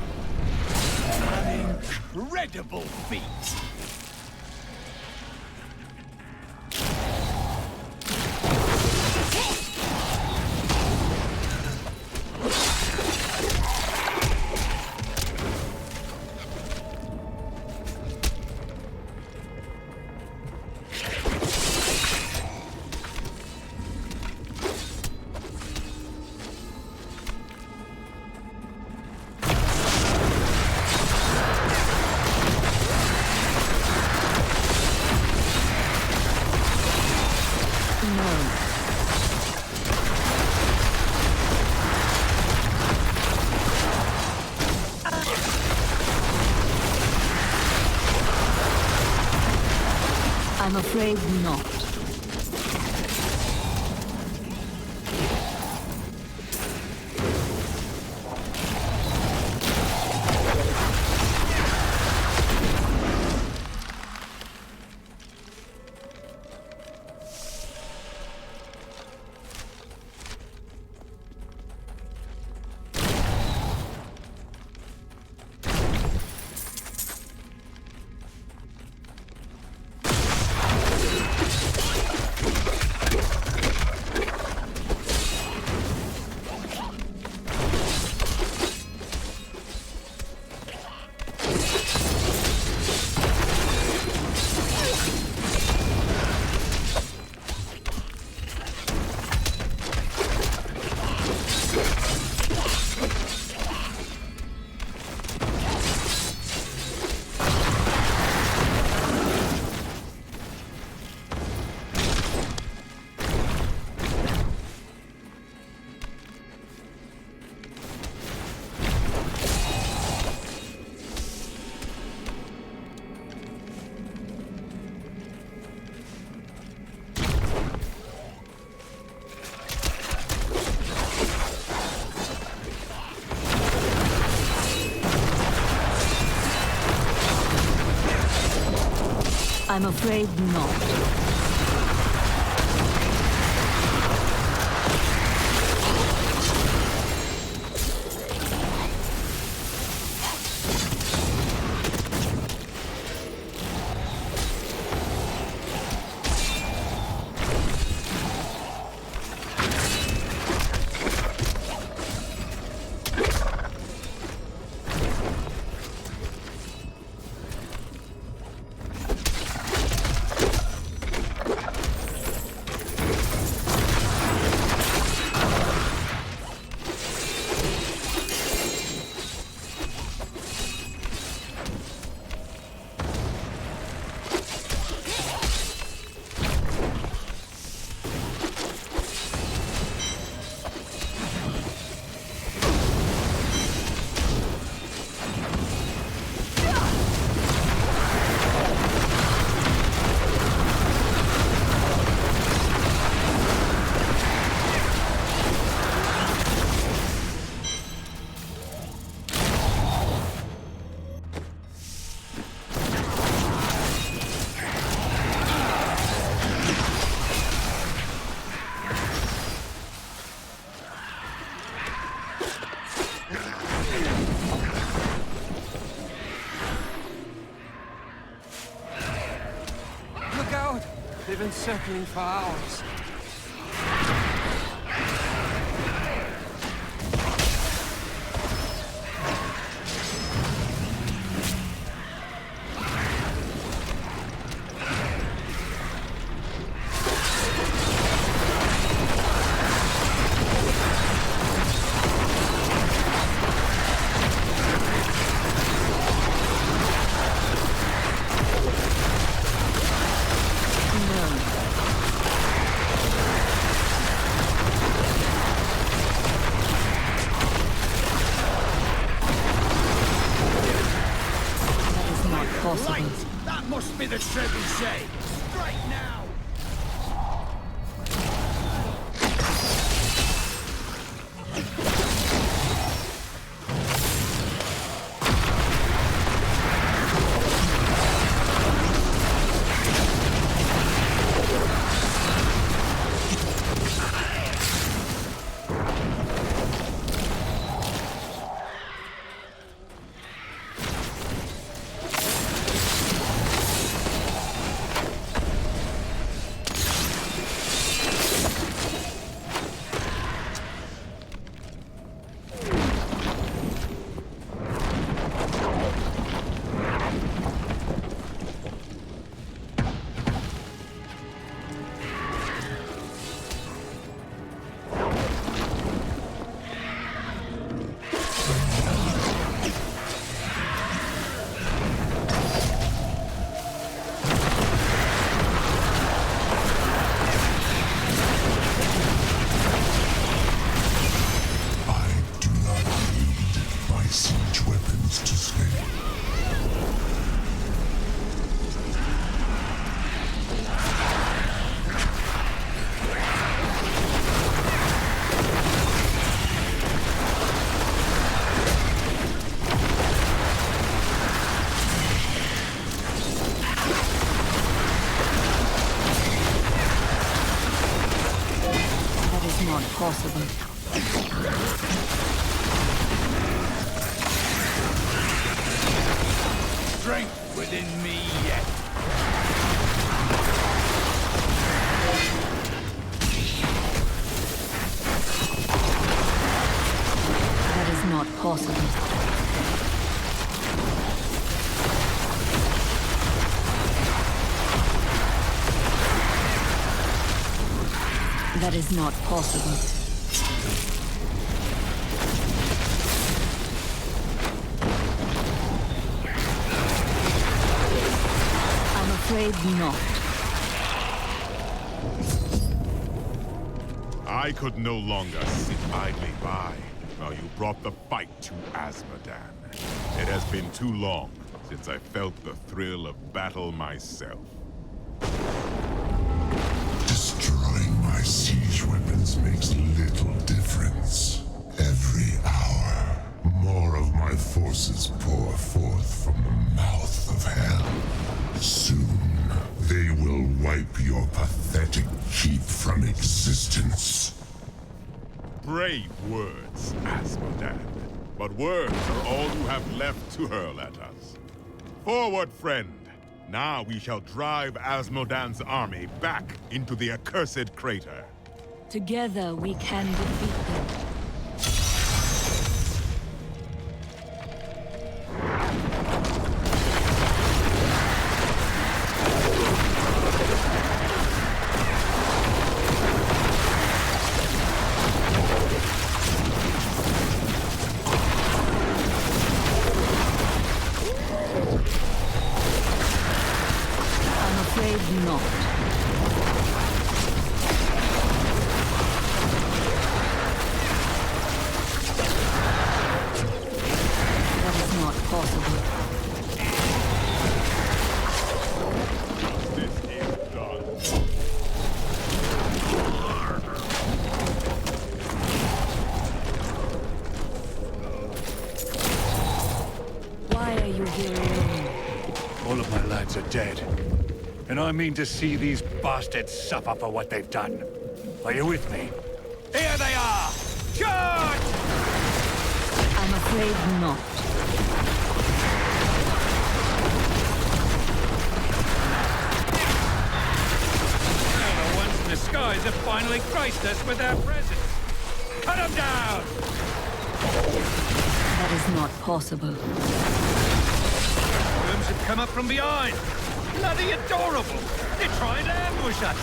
An incredible feat.
I'm afraid not. I'm afraid not.
They've been circling for hours.
Right! That must be the trebuchet! Strike now!
possible.
Strength within me yet.
That is not possible. That is not possible. I'm afraid not.
I could no longer sit idly by while you brought the fight to Azmodan. It has been too long since I felt the thrill of battle myself.
Destroying my siege weapons makes little difference. Every hour, more of my forces pour forth from the mouth of hell. Soon, they will wipe your pathetic keep from existence.
Brave words, Azmodan. But words are all you have left to hurl at us. Forward, friend! Now we shall drive Azmodan's army back into the accursed crater.
Together we can defeat them. I'm afraid not. That is not possible.
This is done.
Why are you here alone?
All of my lads are dead. And I mean to see these bastards suffer for what they've done. Are you with me? Here they are! Charge!
I'm afraid not.
Now the ones in the skies have finally graced us with their presence. Cut them down!
That is not possible.
Worms have come up from behind. Bloody adorable! They're trying to ambush us!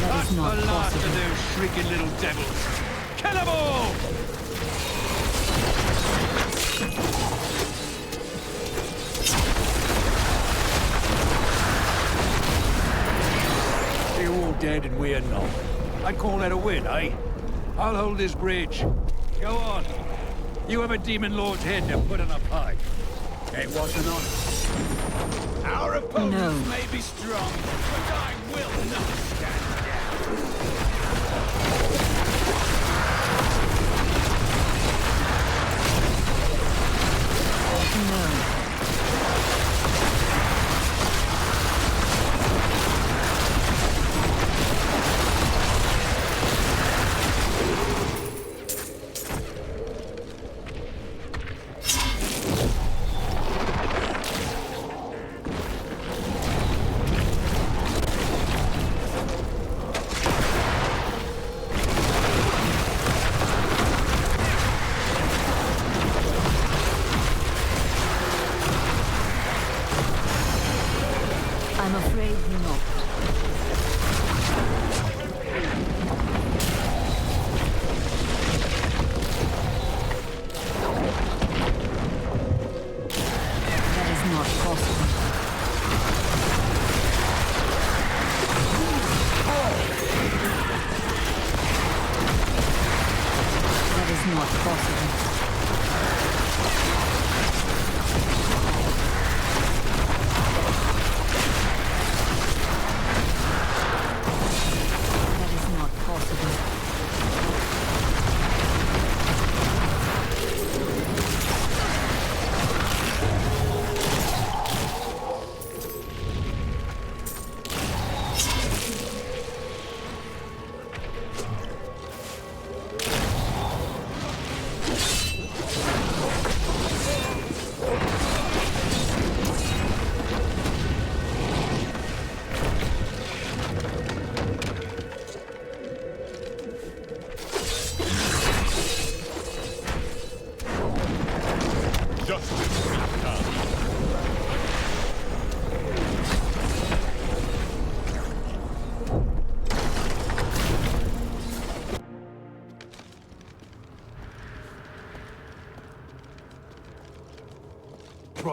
That is not
the last
possible.
of those shrieking little devils! Kill them all! They're all dead and we're not. I'd call that a win, eh? I'll hold this bridge. Go on. You have a demon lord's head to put on a pike. It wasn't honest.
Our opponents
No.
may be strong, but I will not stand down.
No.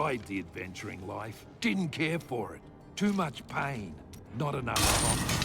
tried the adventuring life. Didn't care for it. Too much pain. Not enough fun.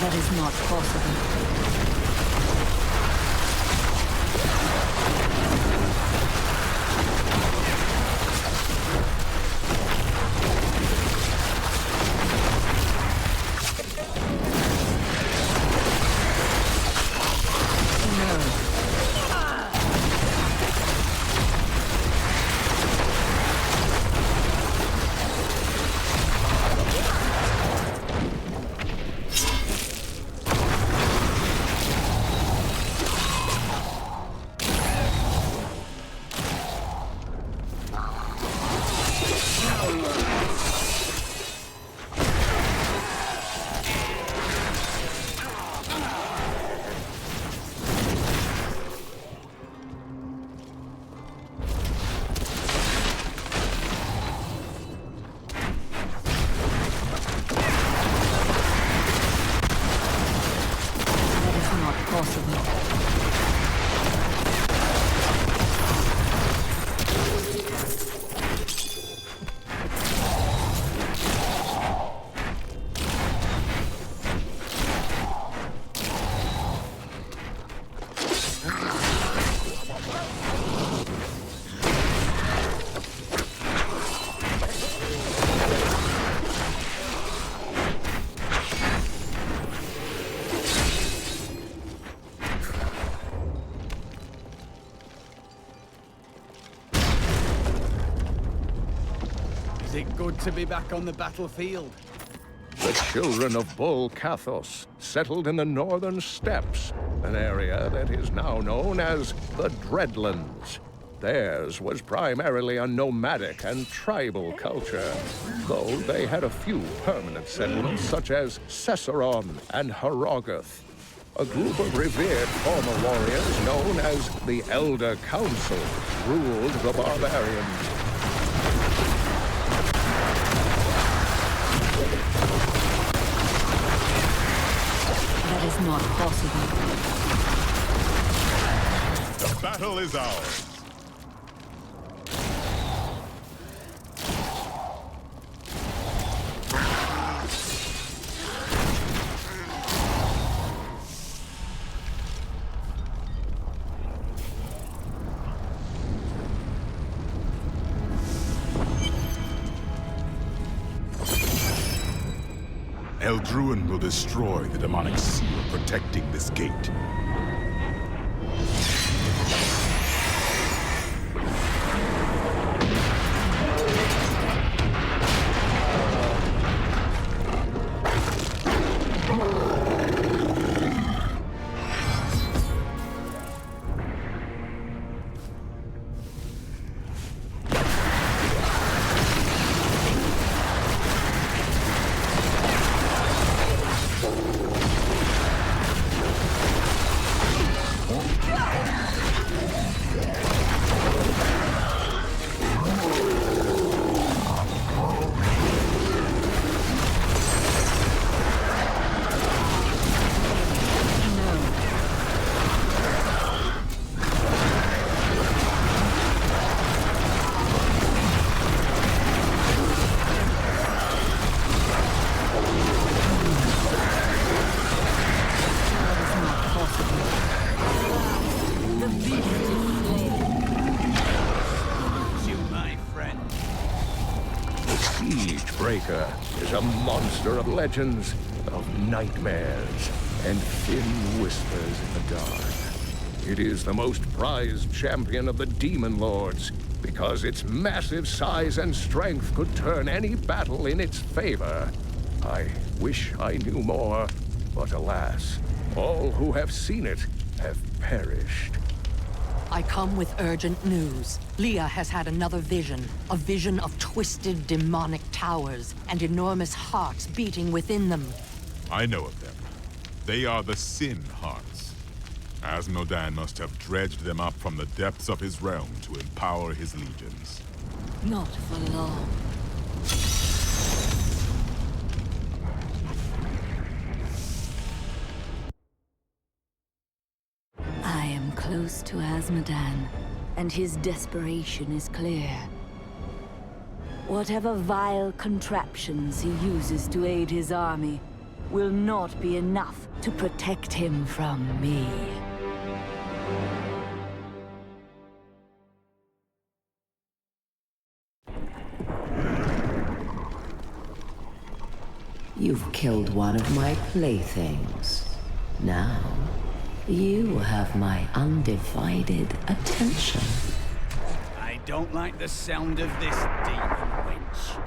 That is not possible.
Is it good to be back on the battlefield?
The children of Bull Kathos settled in the northern steppes, an area that is now known as the Dreadlands. Theirs was primarily a nomadic and tribal culture, though they had a few permanent settlements such as Cesseron and Harogoth. A group of revered former warriors known as the Elder Council ruled the barbarians.
That is not possible.
The battle is ours. Eldruin will destroy the demonic seal protecting this gate.
Seeker is a monster of legends, of nightmares, and thin whispers in the dark. It is the most prized champion of the Demon Lords, because its massive size and strength could turn any battle in its favor. I wish I knew more, but alas, all who have seen it have perished.
I come with urgent news. Leah has had another vision. A vision of twisted demonic towers and enormous hearts beating within them.
I know of them. They are the Sin Hearts. Asmodan must have dredged them up from the depths of his realm to empower his legions.
Not for long. I am close to Asmodan, and his desperation is clear. Whatever vile contraptions he uses to aid his army will not be enough to protect him from me.
You've killed one of my playthings. Now, you have my undivided attention.
I don't like the sound of this demon wench.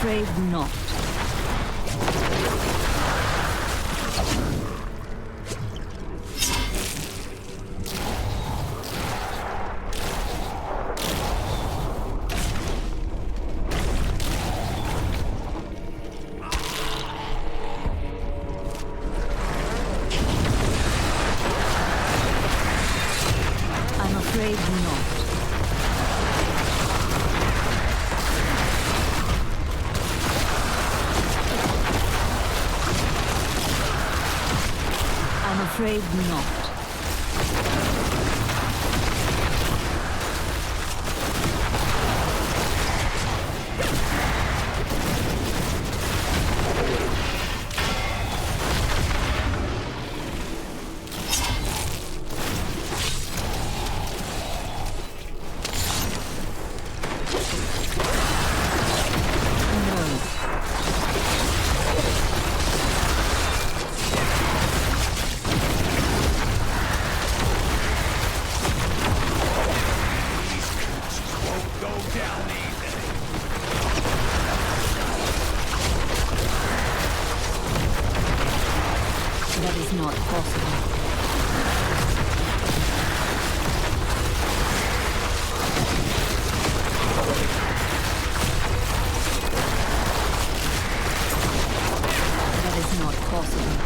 Afraid not. I'm afraid not. I'm afraid not. That is not possible. That is not possible.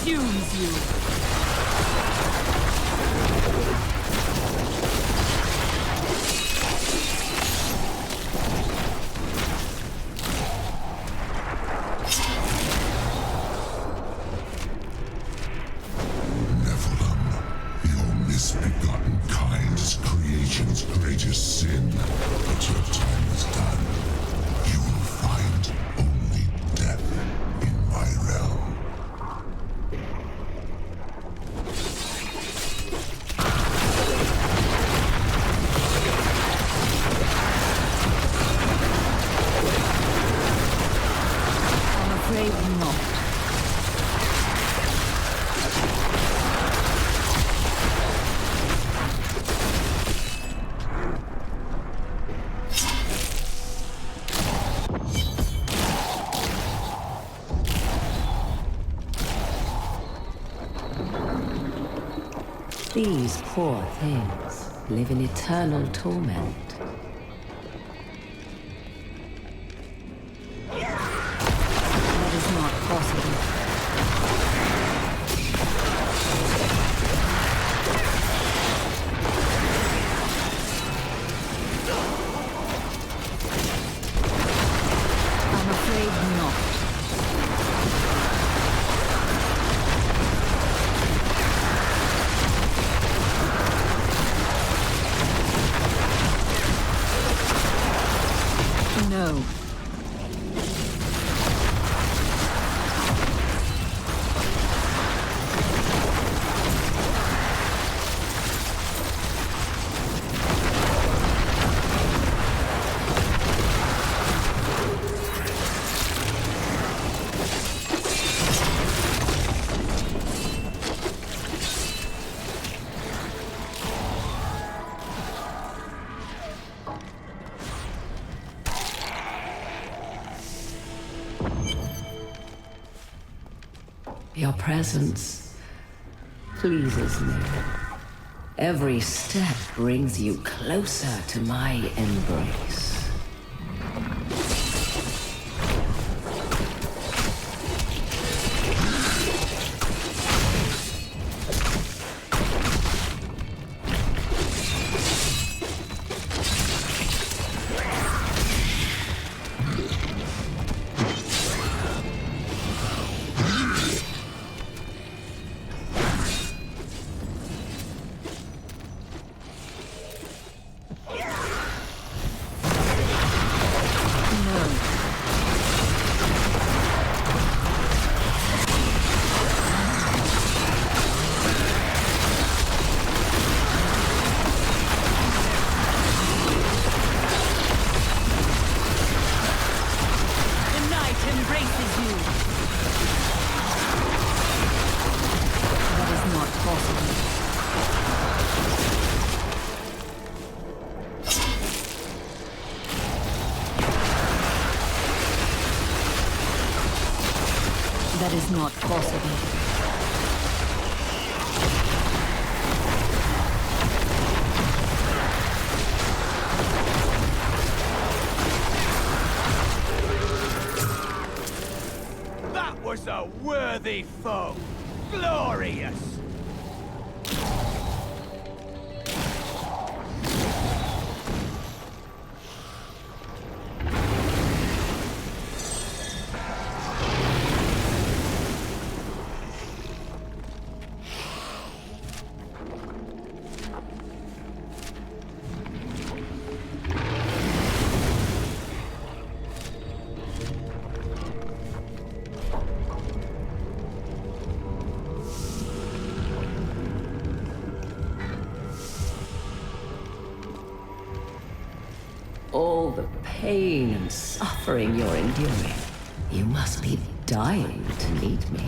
consumes you.
Misbegotten kind is creation's greatest sin. But your time is done. You will find only death in my realm.
I'm afraid not.
These poor things live in eternal torment.
That is not possible. I'm afraid not. No.
Your presence pleases me. Every step brings you closer to my embrace.
That is not possible.
That was a worthy foe. Glorious!
All the pain and suffering you're enduring. You must be dying to meet me.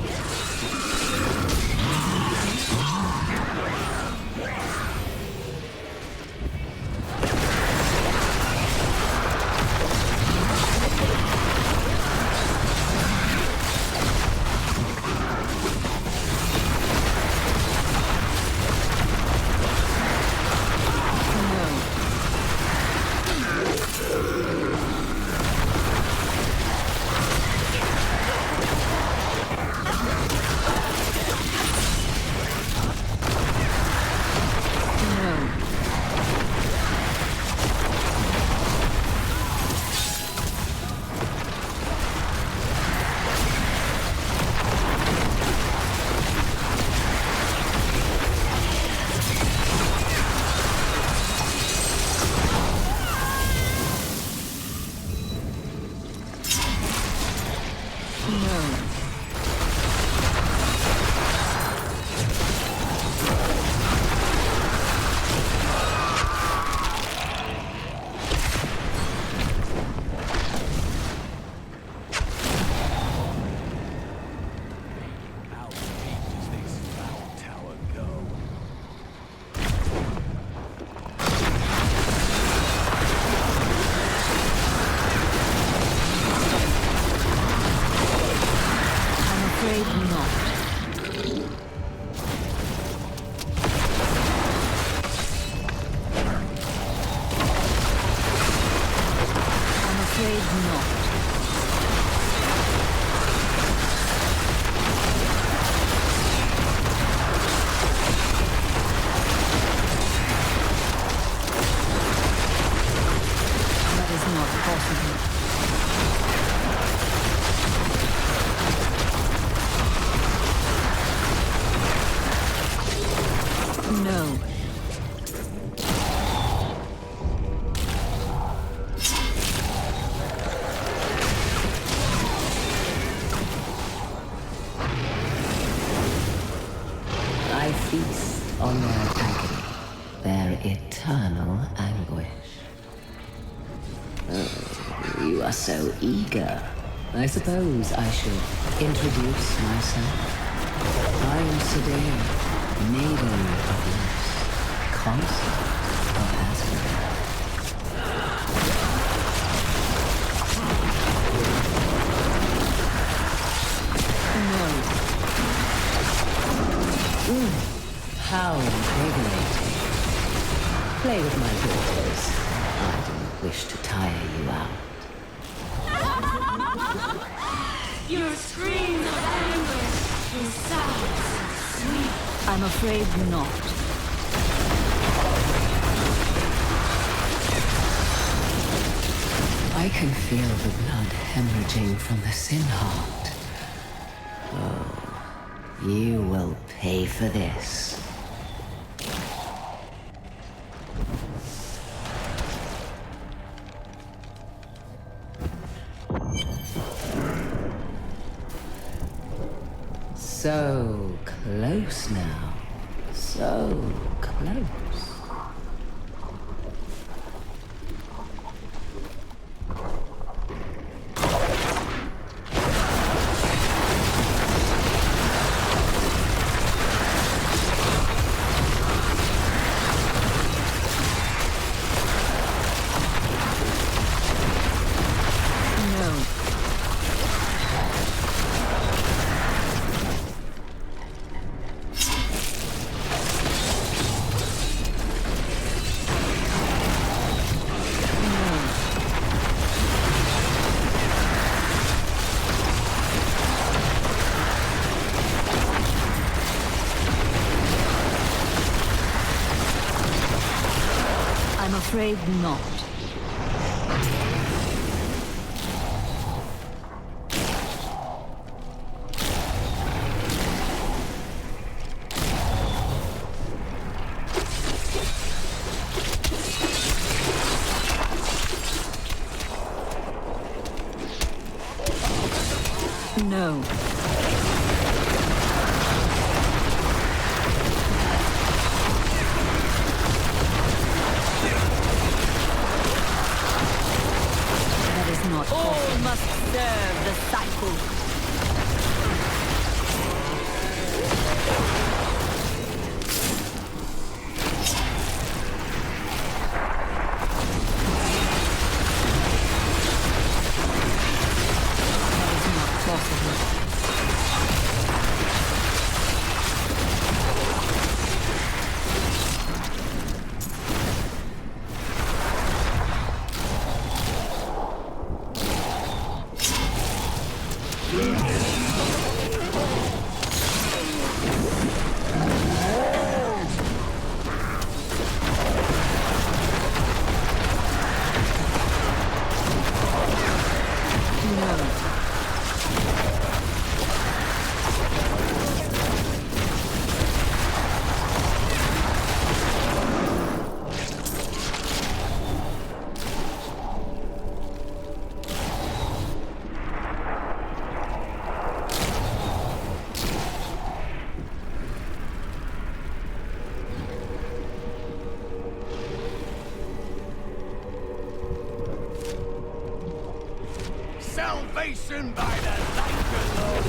afraid not. That is not possible. No.
I feast on their agony, their eternal anguish. Oh, you are so eager. I suppose I should introduce myself. I am Sedae, maiden of Luz, consort of Asgard. How invigorating. Play with my daughters. I didn't wish to tire you out.
Your screams of anguish will sound so sweet.
I'm afraid not.
I can feel the blood hemorrhaging from the sin heart. Oh, you will pay for this. So close now. So close.
I'm afraid not. No. All must serve the cycle. That is not possible.
Salvation by the light alone.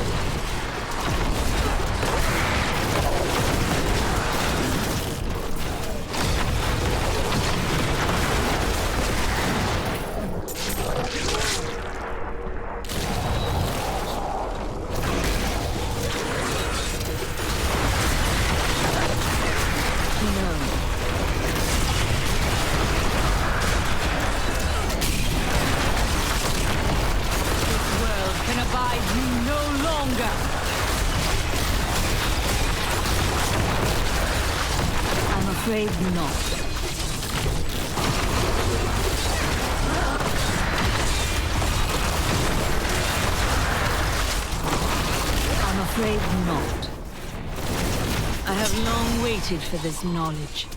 afraid not. I'm afraid not. I have long waited for this knowledge.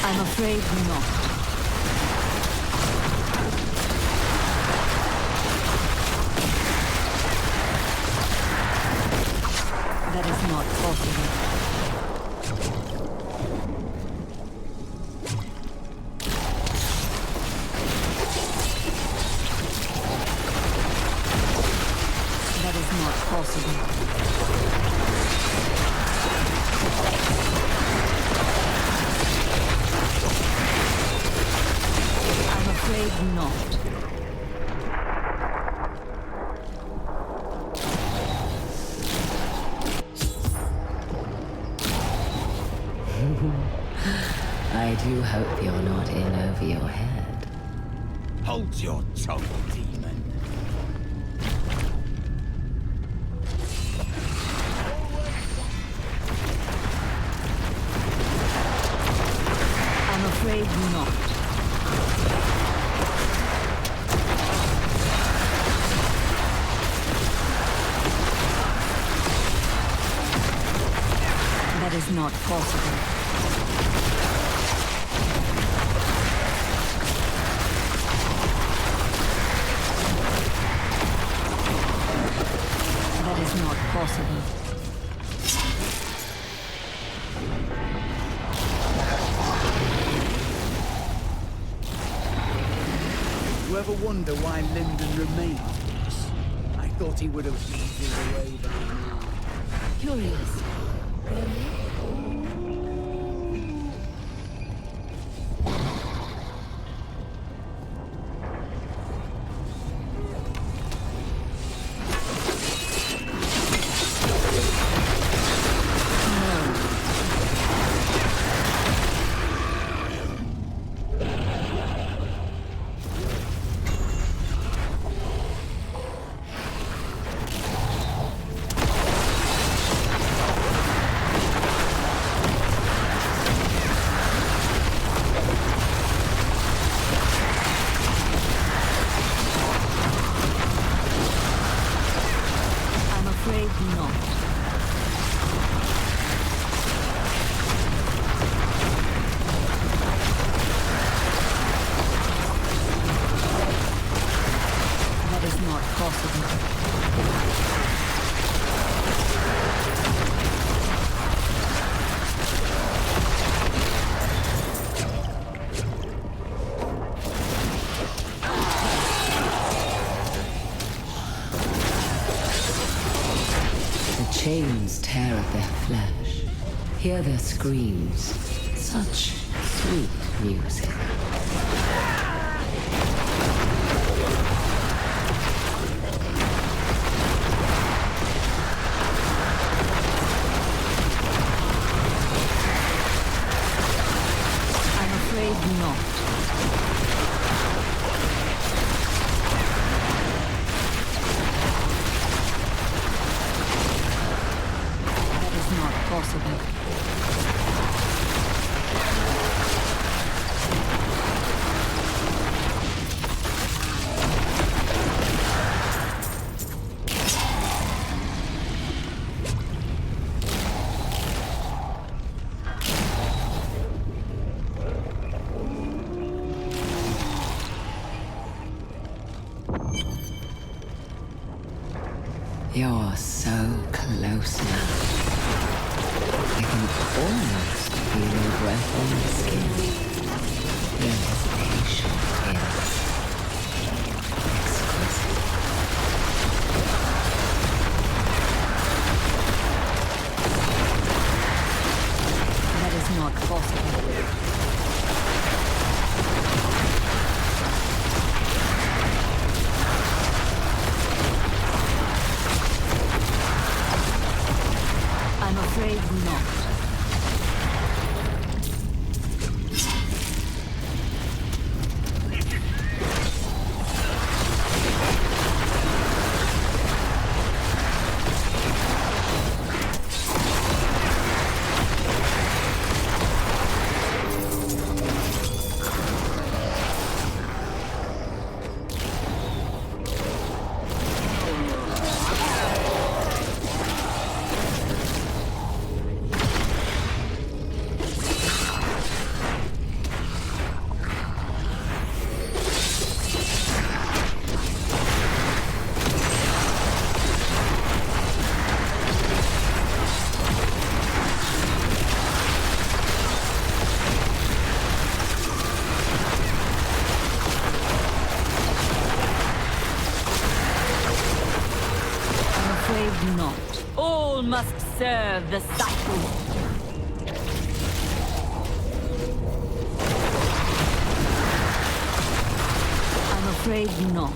I'm afraid not. That is not possible. That is not possible. I'm afraid not.
I do hope you're not in over your head.
Hold your tongue, demon.
I'm afraid not. That is not possible. That is not possible.
You ever wonder why Lyndon remained with us? I thought he would have eased away by now.
Curious. I'm afraid not. That is not possible.
The chains tear at their flesh. Hear their screams. Such sweet music.
I'm afraid not. That is not possible.
You're so close now. I can almost feel your breath on my skin. Your hesitation is exquisite.
That is not possible. I'm afraid not. Not. All must serve the cycle. I'm afraid not.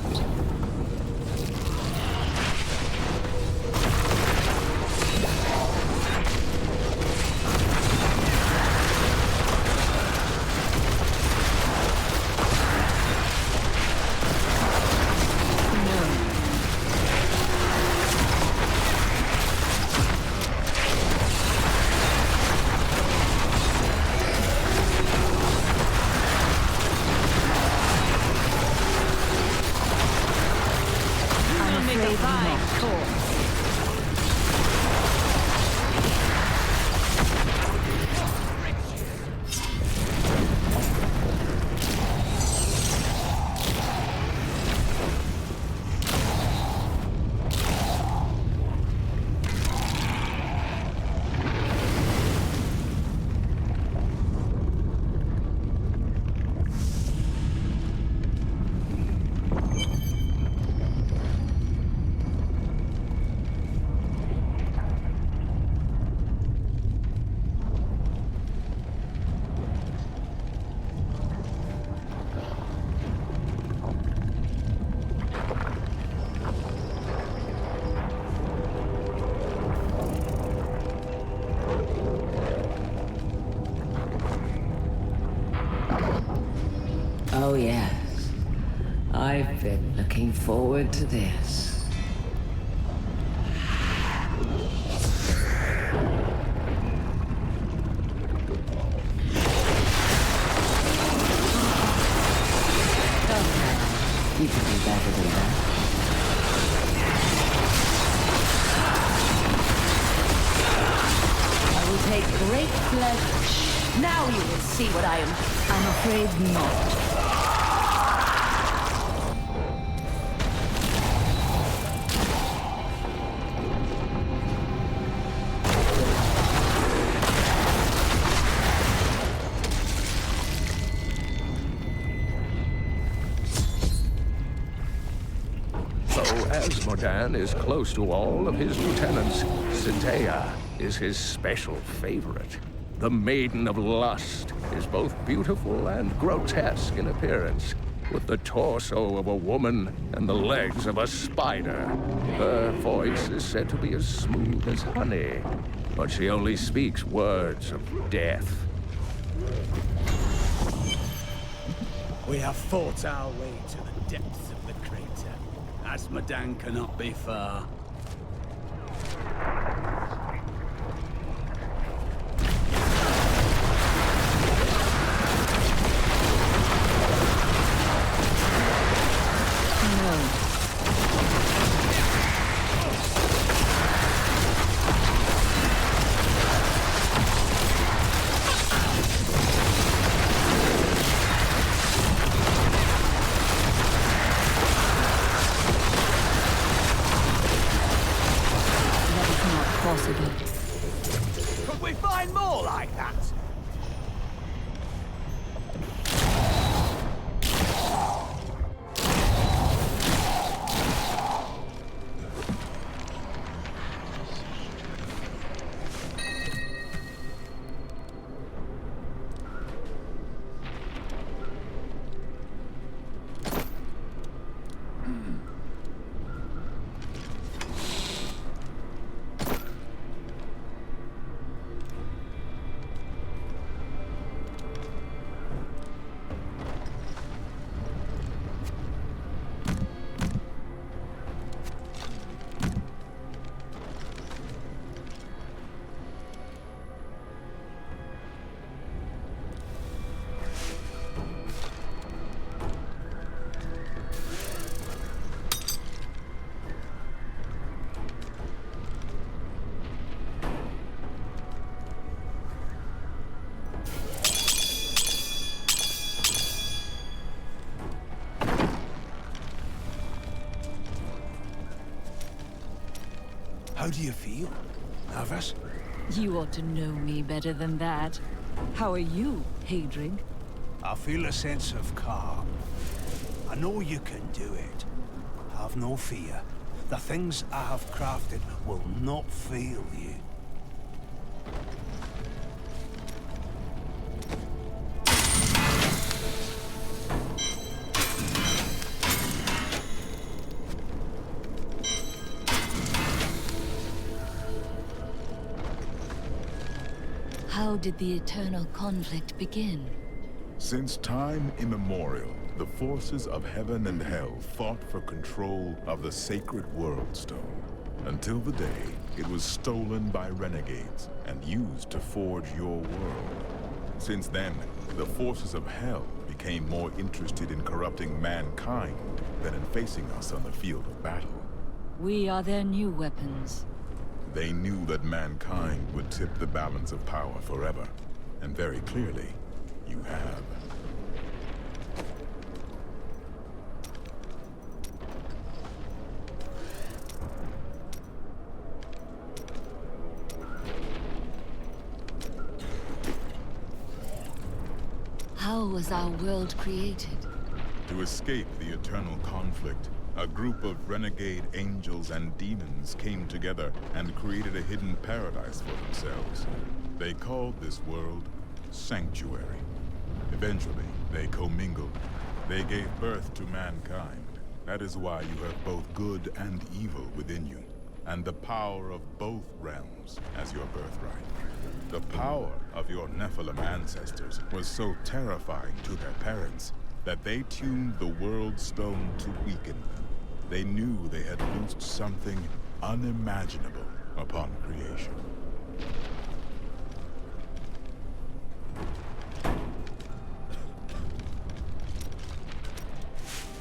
Oh yes, I've been looking forward to this. You can do better than that. I will take great pleasure. Now you will see what I am.
I'm afraid not.
Asmodan is close to all of his lieutenants. Cynthia is his special favorite. The Maiden of Lust is both beautiful and grotesque in appearance, with the torso of a woman and the legs of a spider. Her voice is said to be as smooth as honey, but she only speaks words of death.
We have fought our way to the depths of the crater. Asmodan cannot be far.
How do you feel? Nervous?
You ought to know me better than that. How are you, Hadrig?
I feel a sense of calm. I know you can do it. Have no fear. The things I have crafted will not fail you.
How did the eternal conflict begin?
Since time immemorial, the forces of heaven and hell fought for control of the sacred World Stone, until the day it was stolen by renegades and used to forge your world. Since then, the forces of hell became more interested in corrupting mankind than in facing us on the field of battle.
We are their new weapons.
They knew that mankind would tip the balance of power forever, and very clearly, you have.
How was our world created?
To escape the eternal conflict, a group of renegade angels and demons came together and created a hidden paradise for themselves. They called this world Sanctuary. Eventually, they commingled. They gave birth to mankind. That is why you have both good and evil within you, and the power of both realms as your birthright. The power of your Nephilim ancestors was so terrifying to their parents that they tuned the World Stone to weaken them. They knew they had loosed something unimaginable upon creation.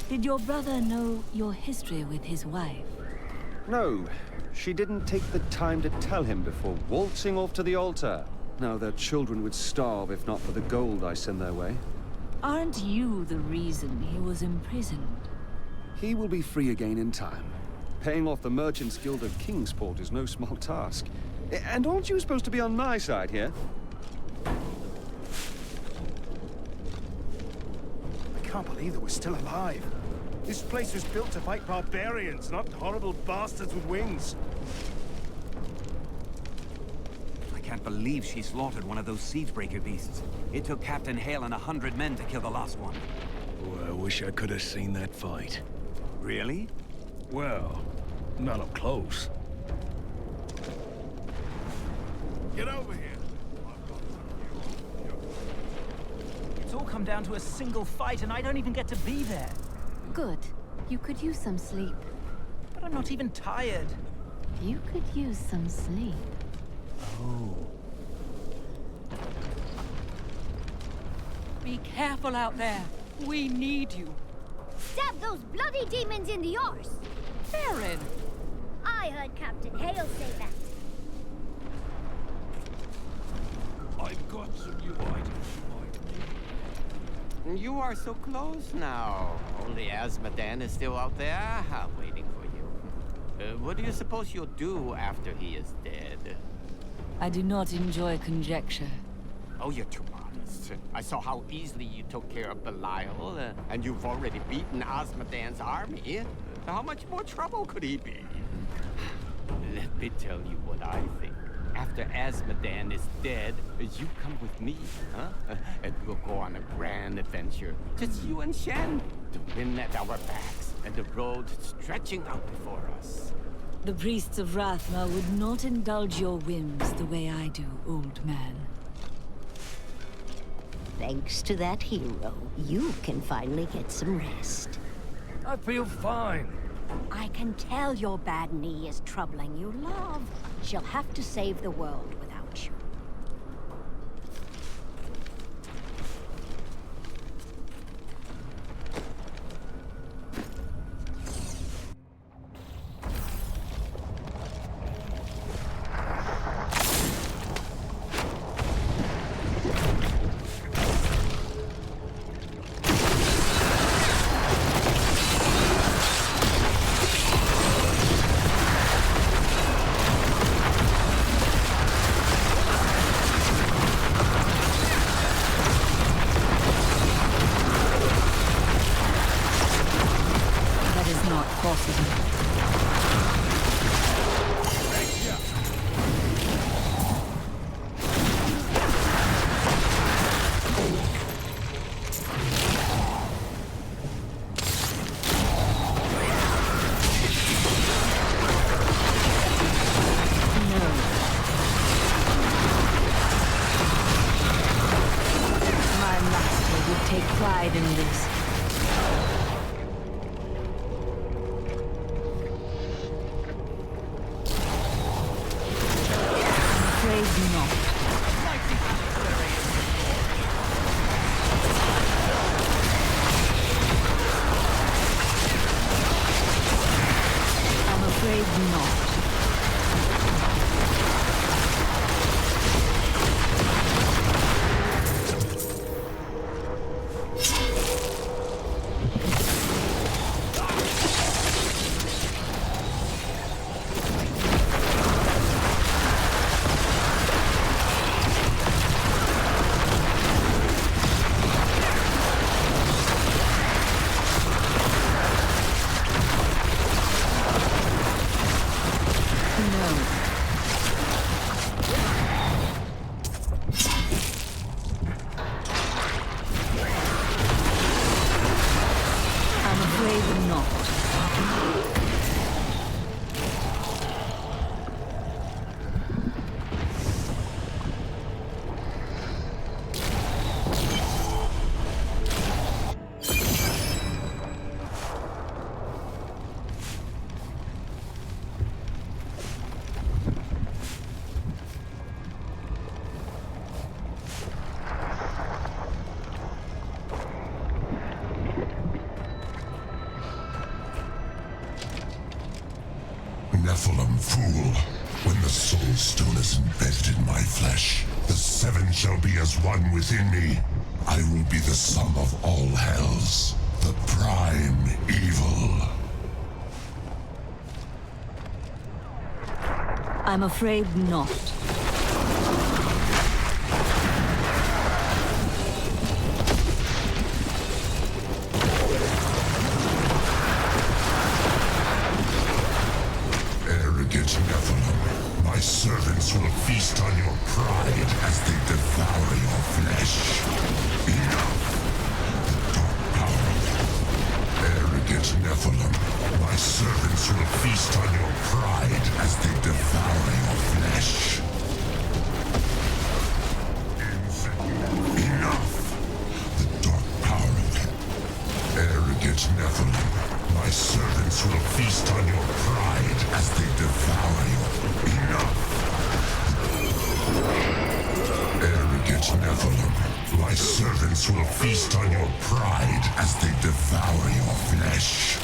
Did your brother know your history with his wife?
No, she didn't take the time to tell him before waltzing off to the altar. Now their children would starve if not for the gold I send their way.
Aren't you the reason he was imprisoned?
He will be free again in time. Paying off the Merchants Guild of Kingsport is no small task. And aren't you supposed to be on my side here?
I can't believe that we're still alive. This place was built to fight barbarians, not horrible bastards with wings.
I can't believe she slaughtered one of those Siegebreaker beasts. It took Captain Hale and 100 men to kill the last one.
Oh, I wish I could have seen that fight.
Really?
Well, not up close.
Get over here!
It's all come down to a single fight, and I don't even get to be there.
Good. You could use some sleep.
But I'm not even tired.
You could use some sleep.
Oh.
Be careful out there. We need you.
Stab those bloody demons in the arse!
Farron!
I heard Captain Hale say that.
I've got some new items.
You are so close now. Only Azmodan is still out there, waiting for you. What do you suppose you'll do after he is dead?
I do not enjoy conjecture.
Oh, you're too modest. I saw how easily you took care of Belial, and you've already beaten Azmodan's army. How much more trouble could he be? Let me tell you what I think. After Azmodan is dead, you come with me, huh? And we'll go on a grand adventure. Just you and Shen. The wind at our backs, and the road stretching out before us.
The priests of Rathma would not indulge your whims the way I do, old man.
Thanks to that hero, you can finally get some rest.
I feel fine.
I can tell your bad knee is troubling you, love. She'll have to save the world without you.
take pride in this. I'm afraid not. I'm afraid not. I'm afraid not.
Nephilim fool, when the soul stone is embedded in my flesh, the seven shall be as one within me. I will be the sum of all hells, the prime evil.
I'm afraid not.
Arrogant Nephilim, my servants will feast on your pride as they devour your flesh. Enough! The dark power. Arrogant Nephilim, my servants will feast on your pride as they devour your flesh. Enough! The dark power of it. Arrogant Nephilim, my servants will feast on your pride as they devour your... Enough! Arrogant Nephilim, my servants will feast on your pride as they devour your flesh.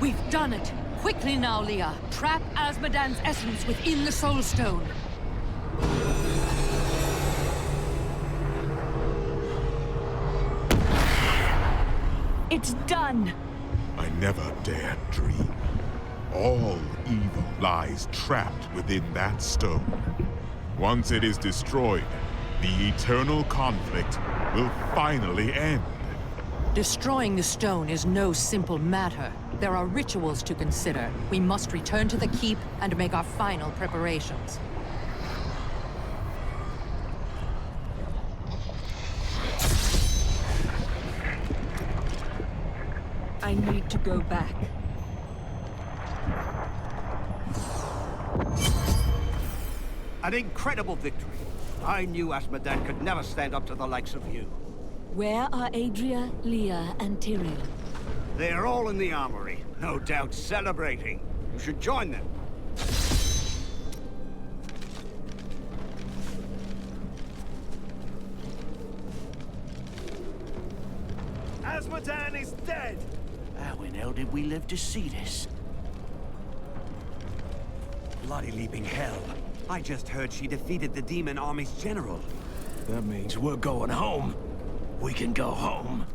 We've done it! Quickly now, Leah. Trap Azmodan's essence within the Soul Stone.
It's done!
I never dared dream. All evil lies trapped within that stone. Once it is destroyed, the eternal conflict will finally end.
Destroying the stone is no simple matter. There are rituals to consider. We must return to the keep and make our final preparations.
I need to go back.
An incredible victory. I knew Azmodan could never stand up to the likes of you.
Where are Adria, Leah, and Tyrell?
They're all in the armory, no doubt celebrating. You should join them.
Azmodan is dead!
How in hell did we live to see this? Bloody leaping hell. I just heard she defeated the demon army's general.
That means we're going home. We can go home.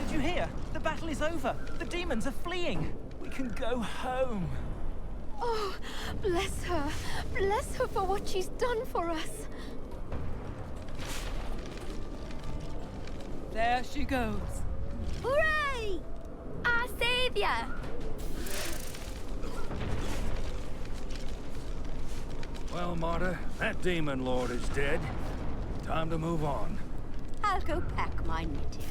Did you hear? The battle is over. The demons are fleeing. We can go home.
Oh, bless her. Bless her for what she's done for us.
There she goes.
Hooray! Our savior!
Well, Marta, that demon lord is dead. Time to move on.
I'll go pack my knitting.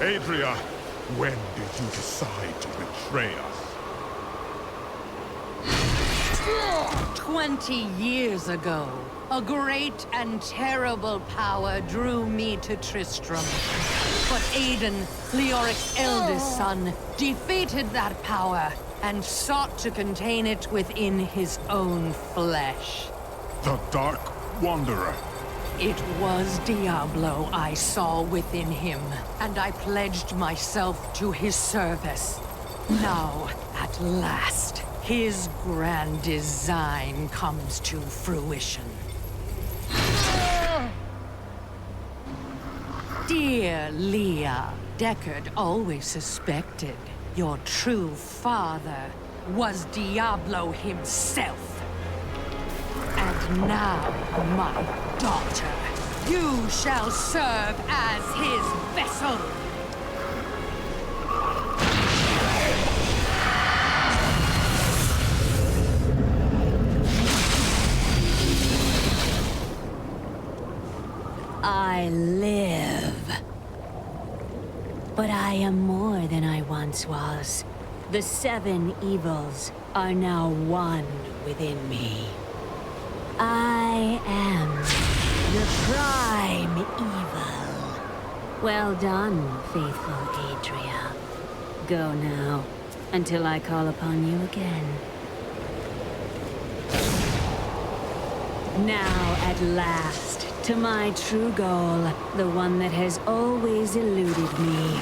Adria, when did you decide to betray us?
20 years ago, a great and terrible power drew me to Tristram. But Aiden, Leoric's eldest son, defeated that power and sought to contain it within his own flesh.
The Dark Wanderer.
It was Diablo I saw within him, and I pledged myself to his service. Now, at last, his grand design comes to fruition. Dear Leah, Deckard always suspected your true father was Diablo himself. And now, my daughter, you shall serve as his vessel.
I live. But I am more than I once was. The 7 evils are now one within me. I am the prime evil. Well done, faithful Adria. Go now, until I call upon you again. Now, at last, to my true goal, the one that has always eluded me.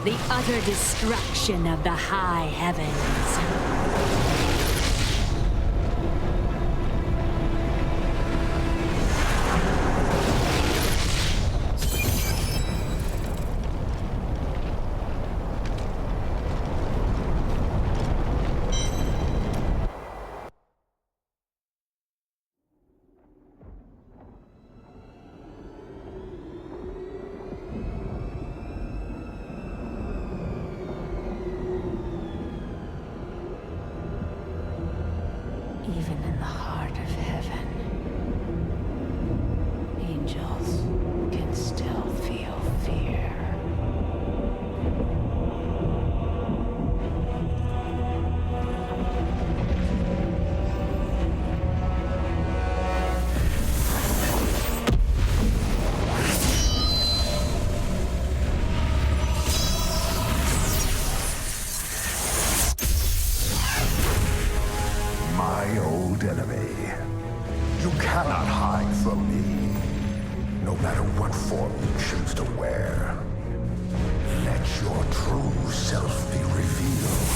The utter destruction of the high heavens. Even in the heart of heaven, angels can still feel fear.
My old enemy. You cannot hide from me, no matter what form you choose to wear. Let your true self be revealed.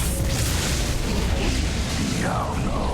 Diablo.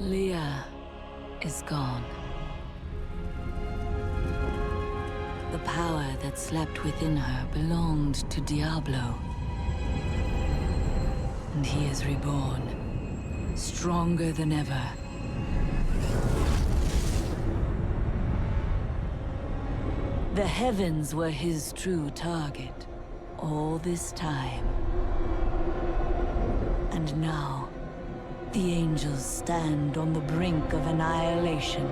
Leah is gone. The power that slept within her belonged to Diablo. And he is reborn, stronger than ever. The heavens were his true target all this time. And now, the angels stand on the brink of annihilation.